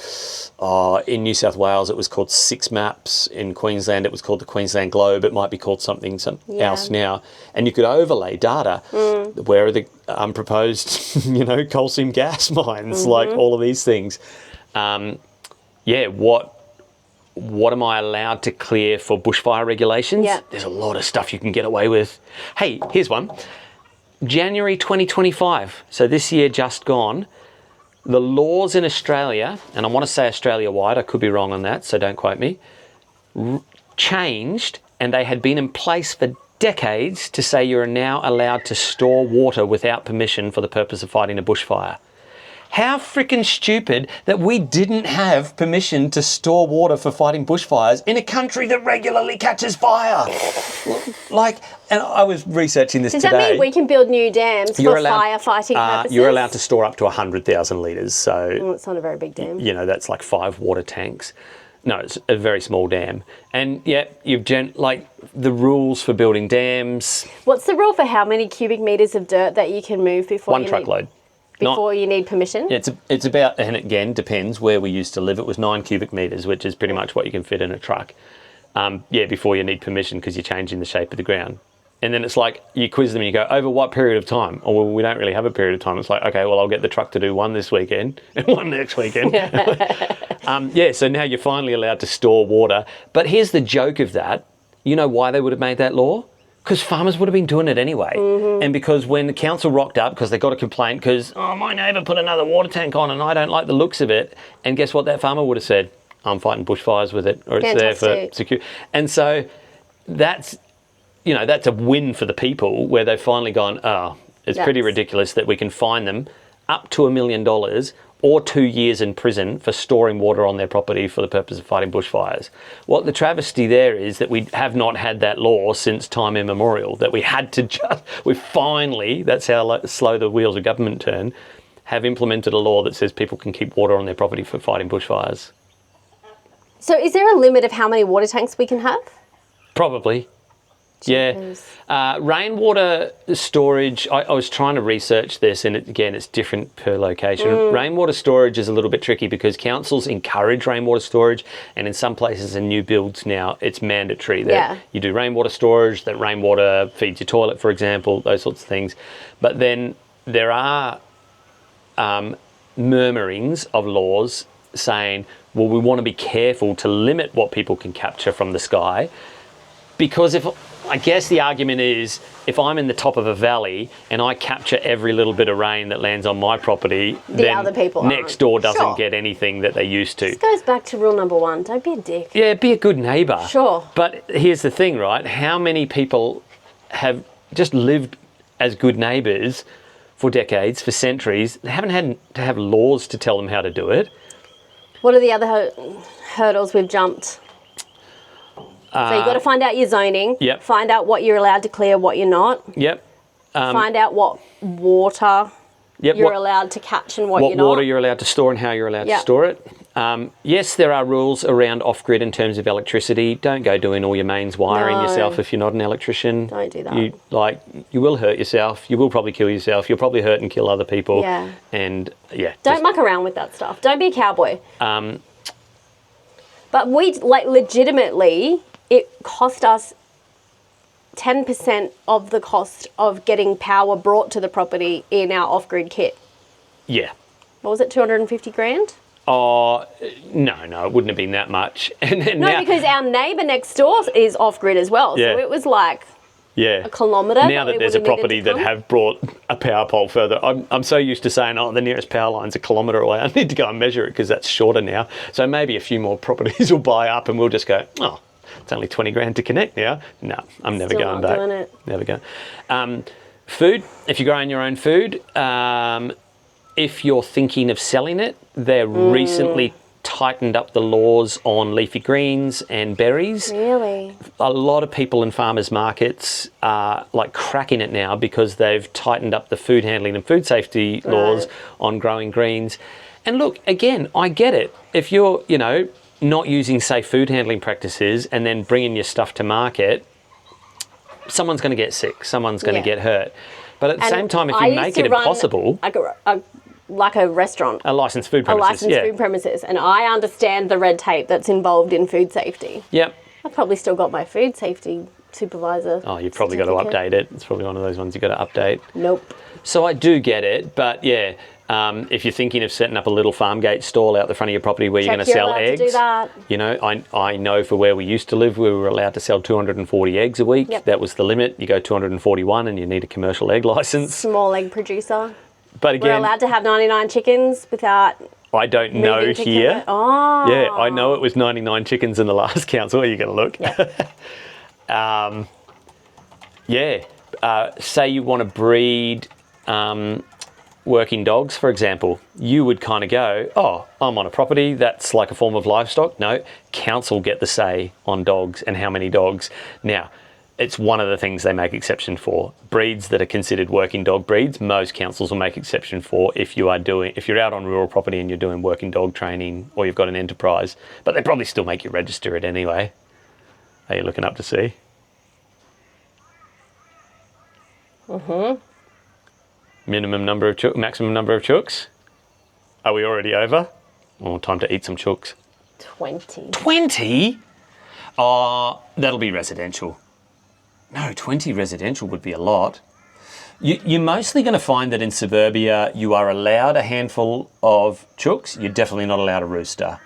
in New South Wales, it was called 6 Maps. In Queensland, it was called the Queensland Globe. It might be called something else now. And you could overlay data. Where are the unproposed, you know, coal seam gas mines, like all of these things. What am I allowed to clear for bushfire regulations? There's a lot of stuff you can get away with. Hey, here's one. January 2025, so this year just gone, the laws in Australia, and I want to say Australia-wide, I could be wrong on that, so don't quote me, changed, and they had been in place for decades to say you're now allowed to store water without permission for the purpose of fighting a bushfire. How freaking stupid that we didn't have permission to store water for fighting bushfires in a country that regularly catches fire. Like, and I was researching this today. Does that mean we can build new dams for firefighting purposes? You're allowed to store up to 100,000 litres. So it's not a very big dam. You know, that's like 5 water tanks. No, it's a very small dam. And you've like the rules for building dams. What's the rule for how many cubic metres of dirt that you can move before One truckload. Before you need permission? It's about, and again, depends where we used to live. It was 9 cubic metres, which is pretty much what you can fit in a truck. Before you need permission because you're changing the shape of the ground. And then it's like, you quiz them and you go, over what period of time? Oh, well, we don't really have a period of time. It's like, okay, well, I'll get the truck to do 1 this weekend and 1 next weekend. So now you're finally allowed to store water. But here's the joke of that. You know why they would have made that law? Because farmers would have been doing it anyway. And because when the council rocked up, because they got a complaint, because, my neighbour put another water tank on and I don't like the looks of it. And guess what that farmer would have said? I'm fighting bushfires with it, or it's there for security. And so that's a win for the people where they've finally gone, it's pretty ridiculous that we can fine them up to $1 million or 2 years in prison for storing water on their property for the purpose of fighting bushfires. What the travesty there is that we have not had that law since time immemorial, that we had to we finally, that's how slow the wheels of government turn, have implemented a law that says people can keep water on their property for fighting bushfires. So is there a limit of how many water tanks we can have? Probably. Yeah. Rainwater storage, I was trying to research this, and it's different per location. Rainwater storage is a little bit tricky because councils encourage rainwater storage, and in some places in new builds now, it's mandatory that you do rainwater storage, that rainwater feeds your toilet, for example, those sorts of things. But then there are murmurings of laws saying, well, we want to be careful to limit what people can capture from the sky, because I guess the argument is, if I'm in the top of a valley and I capture every little bit of rain that lands on my property, then other people next door doesn't get anything that they used to. This goes back to rule number 1. Don't be a dick. Yeah, be a good neighbour. Sure. But here's the thing, right? How many people have just lived as good neighbours for decades, for centuries? They haven't had to have laws to tell them how to do it. What are the other hurdles we've jumped? So you've got to find out your zoning, find out what you're allowed to clear, what you're not. Find out what water you're allowed to catch and what you're not. What water you're allowed to store and how you're allowed to store it. Yes, there are rules around off-grid in terms of electricity. Don't go doing all your mains wiring yourself if you're not an electrician. Don't do that. You will hurt yourself. You will probably kill yourself. You'll probably hurt and kill other people. Yeah. And don't muck around with that stuff. Don't be a cowboy. But we legitimately, it cost us 10% of the cost of getting power brought to the property in our off-grid kit. Yeah. What was it, 250 grand? Oh, no, it wouldn't have been that much. Because our neighbour next door is off-grid as well. So it was like a kilometre. Now that there's a property that have brought a power pole further, I'm so used to saying, the nearest power line's a kilometre away. I need to go and measure it because that's shorter now. So maybe a few more properties will buy up and we'll just go, it's only 20 grand to connect now. No, I'm never going back. Doing it. Never going. Food, if you're growing your own food, if you're thinking of selling it, they recently tightened up the laws on leafy greens and berries. Really? A lot of people in farmers markets are cracking it now because they've tightened up the food handling and food safety laws on growing greens. And look, again, I get it. If you're, not using safe food handling practices and then bringing your stuff to market, someone's going to get sick, someone's going to get hurt. But at the same time, if you make it impossible... Like a restaurant. A licensed food premises, food premises. And I understand the red tape that's involved in food safety. Yep. I've probably still got my food safety supervisor. Oh, you've probably got to update it. It's probably one of those ones you've got to update. Nope. So I do get it, but if you're thinking of setting up a little farm gate stall out the front of your property where you're going to sell eggs, to do that. I know for where we used to live, we were allowed to sell 240 eggs a week. Yep. That was the limit. You go 241 and you need a commercial egg license. Small egg producer. But again, we're allowed to have 99 chickens without... I don't know here. Yeah, I know it was 99 chickens in the last council. Are you going to look? Yeah. Say you want to breed working dogs, for example. You would kind of go, I'm on a property that's like a form of livestock. No, council get the say on dogs and how many dogs. Now, it's one of the things they make exception for. Breeds that are considered working dog breeds, most councils will make exception for if you're out on rural property and you're doing working dog training or you've got an enterprise. But they probably still make you register it anyway. Are you looking up to see? Maximum number of chooks? Are we already over? Time to eat some chooks. 20. 20? That'll be residential. No, 20 residential would be a lot. You're mostly going to find that in suburbia you are allowed a handful of chooks. You're definitely not allowed a rooster.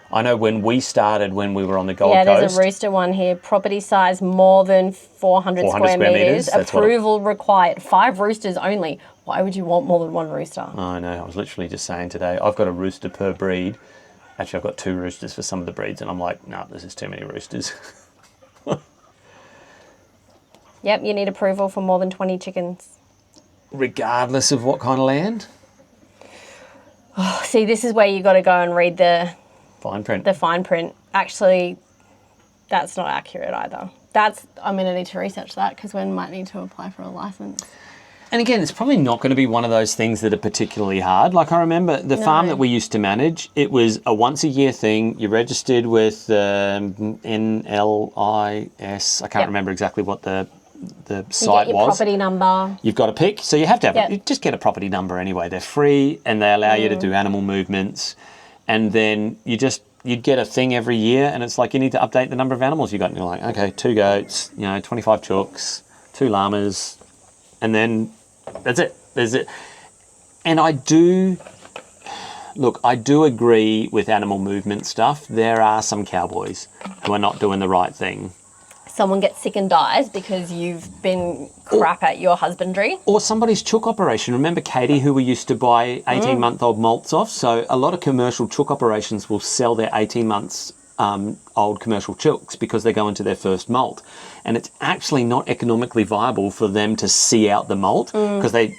I know when we started, when we were on the Gold Coast... Yeah, there's a rooster one here. Property size more than 400 square metres. Approval required. 5 roosters only. Why would you want more than 1 rooster? I know. I was literally just saying today, I've got a rooster per breed. Actually, I've got 2 roosters for some of the breeds, and I'm like, no, this is too many roosters. Yep, you need approval for more than 20 chickens. Regardless of what kind of land? See, this is where you got to go and read the fine print. The fine print. Actually, that's not accurate either. I'm going to need to research that because we might need to apply for a license. And again, it's probably not going to be one of those things that are particularly hard. Like I remember the farm that we used to manage, it was a once a year thing. You registered with NLIS. I can't remember exactly what the site you get your was. Property number. You've got to pick. So you have to have you just get a property number anyway. They're free and they allow you to do animal movements. And then you'd get a thing every year and it's like you need to update the number of animals you got. And you're like, okay, 2 goats, 25 chooks, 2 llamas, and then that's it. There's it. And I do agree with animal movement stuff. There are some cowboys who are not doing the right thing. Someone gets sick and dies because you've been crap at your husbandry. Or somebody's chook operation. Remember Katie, who we used to buy 18-month-old molts off? So a lot of commercial chook operations will sell their 18 months old commercial chooks because they go into their first molt. And it's actually not economically viable for them to see out the molt because they,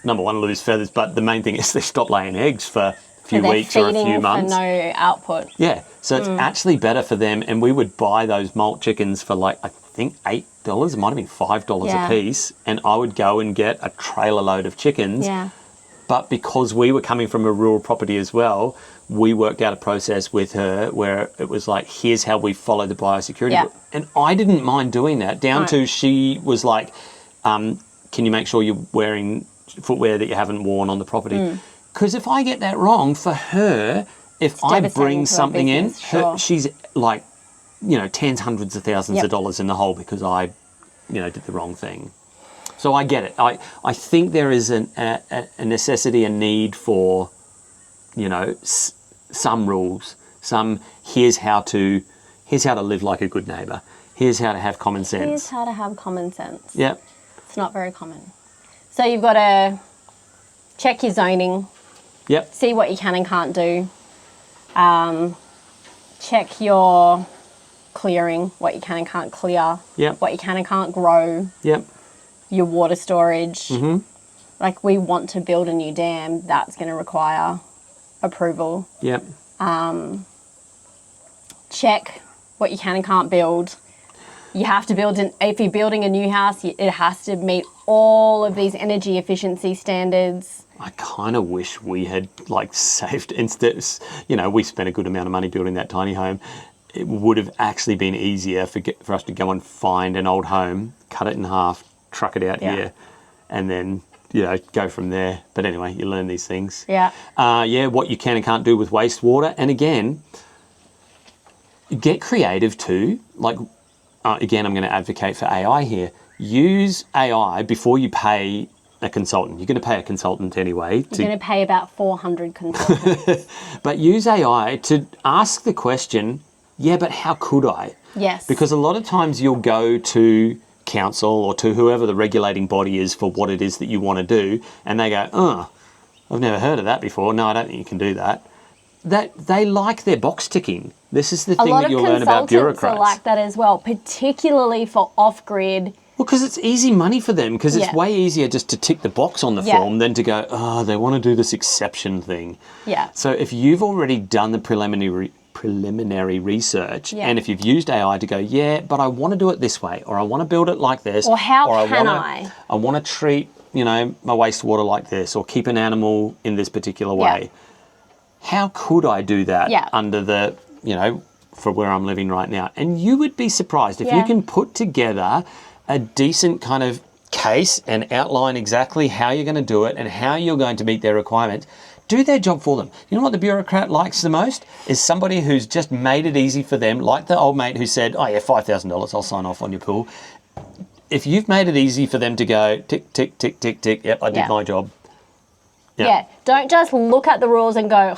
number one, lose feathers, but the main thing is they stop laying eggs for a few weeks or a few months. For no output. Yeah, so it's actually better for them. And we would buy those molt chickens for like, I think $8. It might have been $5 a piece. And I would go and get a trailer load of chickens. Yeah. But because we were coming from a rural property as well, we worked out a process with her where it was like, here's how we follow the biosecurity. Yeah. And I didn't mind doing that, down to she was like, can you make sure you're wearing footwear that you haven't worn on the property? Because if I get that wrong, for her, if I bring something in, she's like, tens, hundreds of thousands of dollars in the hole because I, did the wrong thing. So I get it. I think there is a necessity, a need for, some rules, here's how to live like a good neighbour. Here's how to have common sense. Here's how to have common sense. Yep. It's not very common. So you've got to check your zoning. Yep. See what you can and can't do. Check your clearing, what you can and can't clear. Yep. What you can and can't grow. Yep. Your water storage. Mm-hmm. Like we want to build a new dam, that's going to require approval. Yep. Check what you can and can't build. You have to if you're building a new house, it has to meet all of these energy efficiency standards. I kind of wish we had saved instead. We spent a good amount of money building that tiny home. It would have actually been easier for us to go and find an old home, cut it in half, truck it out here, and then go from there. But anyway, you learn these things. Yeah. What you can and can't do with wastewater, and again, get creative too. Again, I'm going to advocate for AI here. Use AI before you pay a consultant. You're going to pay a consultant anyway. You're going to pay about 400 consultants. But use AI to ask the question, but how could I? Yes. Because a lot of times you'll go to council or to whoever the regulating body is for what it is that you want to do, and they go, I've never heard of that before. No, I don't think you can do that. That they like their box ticking. This is the thing that you'll learn about bureaucrats. A lot of consultants are like that as well, particularly for off-grid. Well, because it's easy money for them, because it's way easier just to tick the box on the form than to go, they want to do this exception thing. Yeah. So if you've already done the preliminary research, and if you've used AI to go, but I want to do it this way, or I want to build it like this, or how I want to treat, my wastewater like this, or keep an animal in this particular way. Yeah. How could I do that under the, for where I'm living right now? And you would be surprised if you can put together a decent kind of case and outline exactly how you're going to do it and how you're going to meet their requirements. Do their job for them. You know what the bureaucrat likes the most? Is somebody who's just made it easy for them, like the old mate who said, $5,000, I'll sign off on your pool. If you've made it easy for them to go, tick, tick, tick, tick, tick, yep, I did my job. Yeah, don't just look at the rules and go,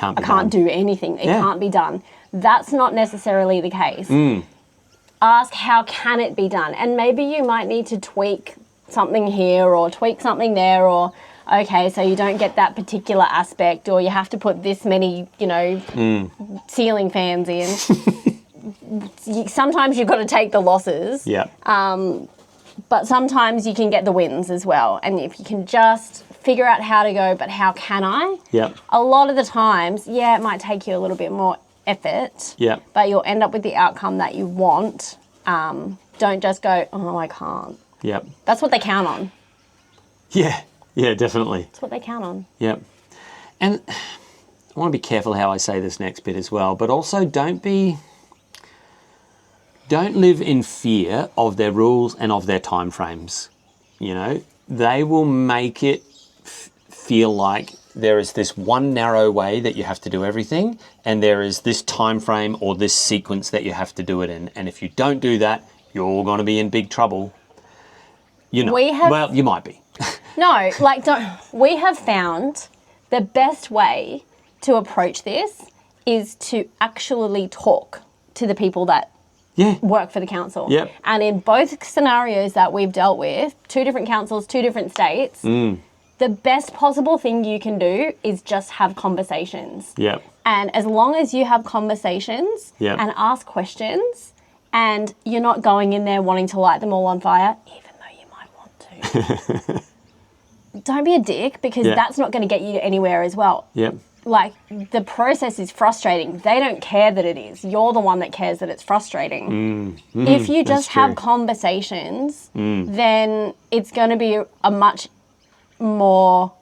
I can't do anything. It can't be done. That's not necessarily the case. Ask how can it be done? And maybe you might need to tweak something here or tweak something there, or okay, so you don't get that particular aspect, or you have to put this many, ceiling fans in. Sometimes you've got to take the losses. Yeah. But sometimes you can get the wins as well. And if you can just figure out how to go, but how can I? Yeah. A lot of the times, it might take you a little bit more effort. Yeah. But you'll end up with the outcome that you want. Don't just go, I can't. Yep. That's what they count on. Yeah, definitely. That's what they count on. Yep. And I want to be careful how I say this next bit as well, but also don't live in fear of their rules and of their timeframes. You know, they will make it feel like there is this one narrow way that you have to do everything, and there is this time frame or this sequence that you have to do it in. And if you don't do that, you're going to be in big trouble. You know, well, you might be. No, like we have found the best way to approach this is to actually talk to the people that work for the council. Yep. And in both scenarios that we've dealt with, 2 different councils, 2 different states, the best possible thing you can do is just have conversations. Yep. And as long as you have conversations and ask questions, and you're not going in there wanting to light them all on fire, even though you might want to. Don't be a dick, because that's not going to get you anywhere as well. Yep. Like, the process is frustrating. They don't care that it is. You're the one that cares that it's frustrating. If you just have conversations, then it's going to be a much more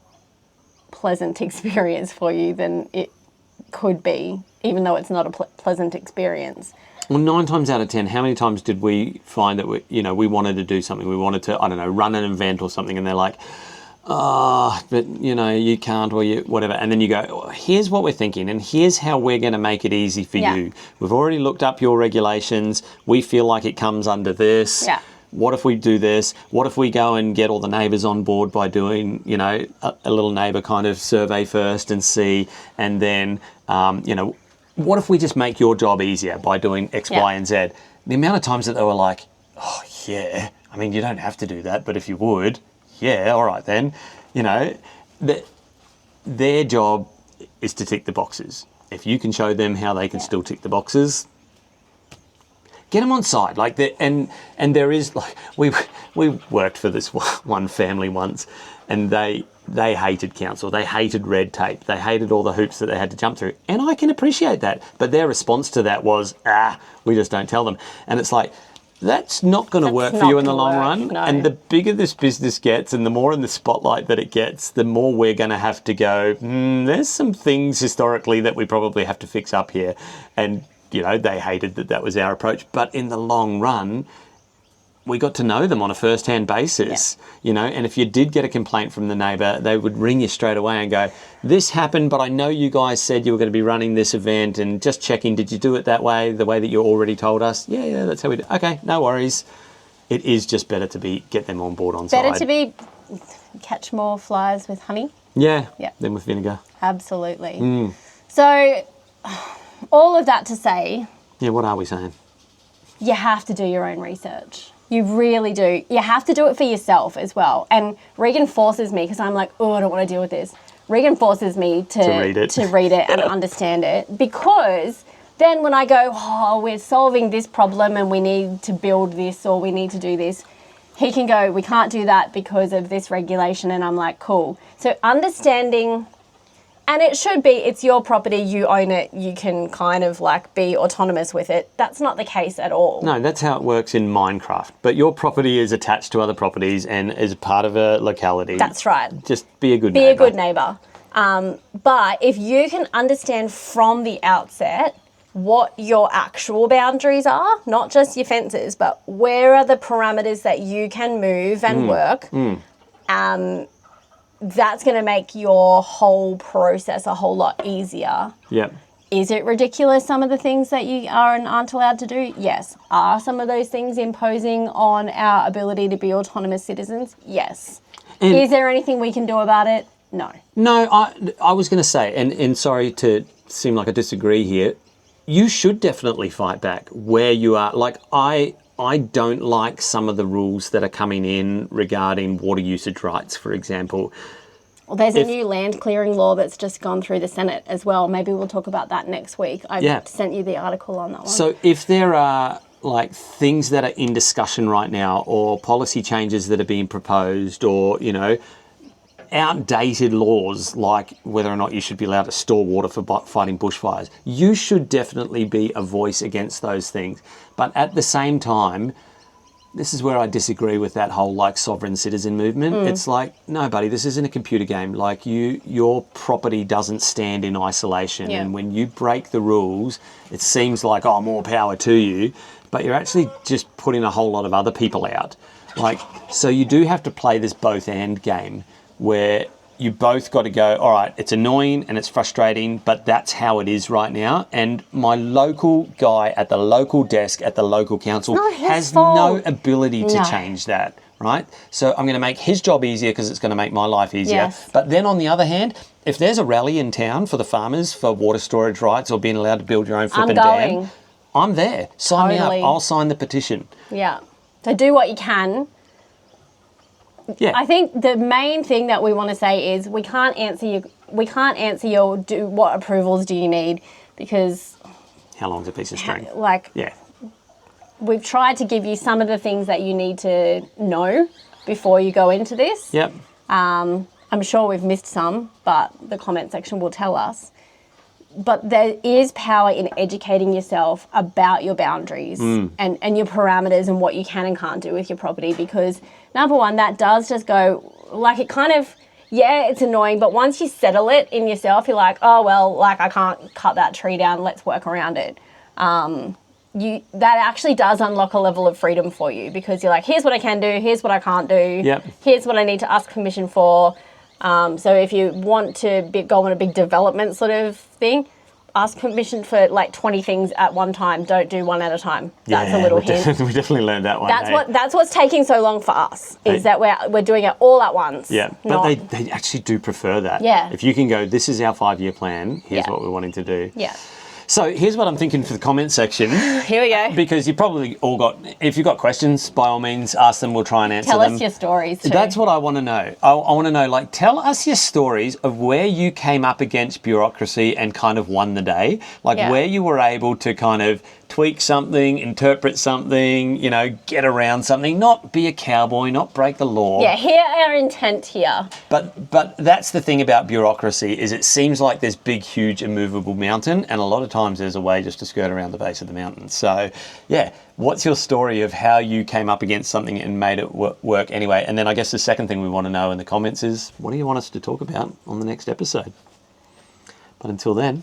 pleasant experience for you than it could be, even though it's not a pleasant experience. Well, 9 times out of 10, how many times did we find that we wanted to do something? We wanted to, I don't know, run an event or something, and they're like, but you can't, or you whatever. And then you go, oh, here's what we're thinking, and here's how we're going to make it easy for you. We've already looked up your regulations. We feel like it comes under this. Yeah. What if we do this? What if we go and get all the neighbours on board by doing, a little neighbour kind of survey first and see, and then, what if we just make your job easier by doing X, Y, and Z? The amount of times that they were like, oh, yeah, I mean, you don't have to do that, but if you would, yeah, all right then. Their job is to tick the boxes. If you can show them how they can still tick the boxes, get them on side. Like, and there is, like, we worked for this one family once, and they hated council. They hated red tape. They hated all the hoops that they had to jump through. And I can appreciate that. But their response to that was, we just don't tell them. And it's like, that's not going to work for you in the long run. No. And the bigger this business gets and the more in the spotlight that it gets, the more we're going to have to go, there's some things historically that we probably have to fix up here. And, they hated that was our approach. But in the long run, we got to know them on a first-hand basis, and if you did get a complaint from the neighbour, they would ring you straight away and go, this happened, but I know you guys said you were going to be running this event, and just checking, did you do it that way, the way that you already told us? Yeah, that's how we do. Okay, no worries. It is just better to get them on board on side. Better to catch more flies with honey. Yeah, than with vinegar. Absolutely. So, all of that to say... Yeah, what are we saying? You have to do your own research. You really do. You have to do it for yourself as well. And Regan forces me, because I'm like, I don't want to deal with this. Regan forces me to read it and understand it, because then when I go, we're solving this problem and we need to build this or we need to do this, he can go, we can't do that because of this regulation. And I'm like, cool. So understanding... And it should be, it's your property, you own it, you can kind of be autonomous with it. That's not the case at all. No, that's how it works in Minecraft. But your property is attached to other properties and is part of a locality. That's right. Just be a good neighbour. Be a good neighbour. But if you can understand from the outset what your actual boundaries are, not just your fences, but where are the parameters that you can move and work, that's going to make your whole process a whole lot easier. Yep. Is it ridiculous, some of the things that you are and aren't allowed to do? Yes. Are some of those things imposing on our ability to be autonomous citizens? Yes. And is there anything we can do about it? No. No, I was going to say, and sorry to seem like I disagree here, you should definitely fight back where you are. Like, I don't like some of the rules that are coming in regarding water usage rights, for example. Well, there's a new land clearing law that's just gone through the Senate as well. Maybe we'll talk about that next week. I sent you the article on that one. So if there are things that are in discussion right now, or policy changes that are being proposed, or, outdated laws like whether or not you should be allowed to store water for fighting bushfires, you should definitely be a voice against those things. But at the same time, this is where I disagree with that whole like sovereign citizen movement. It's like, no, buddy, this isn't a computer game. Like your property doesn't stand in isolation. Yeah. And when you break the rules, it seems like, oh, more power to you, but you're actually just putting a whole lot of other people out. Like, so you do have to play this both and game where you both got to go, all right, it's annoying and it's frustrating, but that's how it is right now. And my local guy at the local desk at the local council has no ability to change that, right? So I'm going to make his job easier because it's going to make my life easier. Yes. But then on the other hand, if there's a rally in town for the farmers for water storage rights or being allowed to build your own flipping dam, I'm there. Sign me up. I'll sign the petition. Yeah. So do what you can. Yeah. I think the main thing that we want to say is we can't answer your what approvals do you need, because how long's a piece of string? Yeah. We've tried to give you some of the things that you need to know before you go into this. Yep. I'm sure we've missed some, but the comment section will tell us. But there is power in educating yourself about your boundaries and your parameters and what you can and can't do with your property, because number one, that does just go, like, it kind of, yeah, it's annoying, but once you settle it in yourself, you're like, oh, well, like, I can't cut that tree down, let's work around it. That actually does unlock a level of freedom for you, because you're like, here's what I can do, here's what I can't do, here's what I need to ask permission for. So if you want to go on a big development sort of thing, ask permission for like 20 things at one time. Don't do one at a time. That's a little hint. We definitely learned that one. That's what's taking so long for us, is that we're doing it all at once. Yeah, but they actually do prefer that. Yeah. If you can go, this is our 5-year plan, here's what we're wanting to do. Yeah. So here's what I'm thinking for the comment section. Here we go. Because you probably all got, if you've got questions, by all means, ask them. We'll try and answer them. Tell us your stories too. That's what I want to know. I want to know, like, tell us your stories of where you came up against bureaucracy and kind of won the day. Like where you were able to kind of tweak something, interpret something, you know, get around something, not be a cowboy, not break the law. Yeah, hear our intent here. But that's the thing about bureaucracy, is it seems like this big, huge, immovable mountain, and a lot of times there's a way just to skirt around the base of the mountain. So, yeah, what's your story of how you came up against something and made it work anyway? And then I guess the second thing we want to know in the comments is, what do you want us to talk about on the next episode? But until then,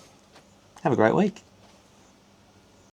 have a great week.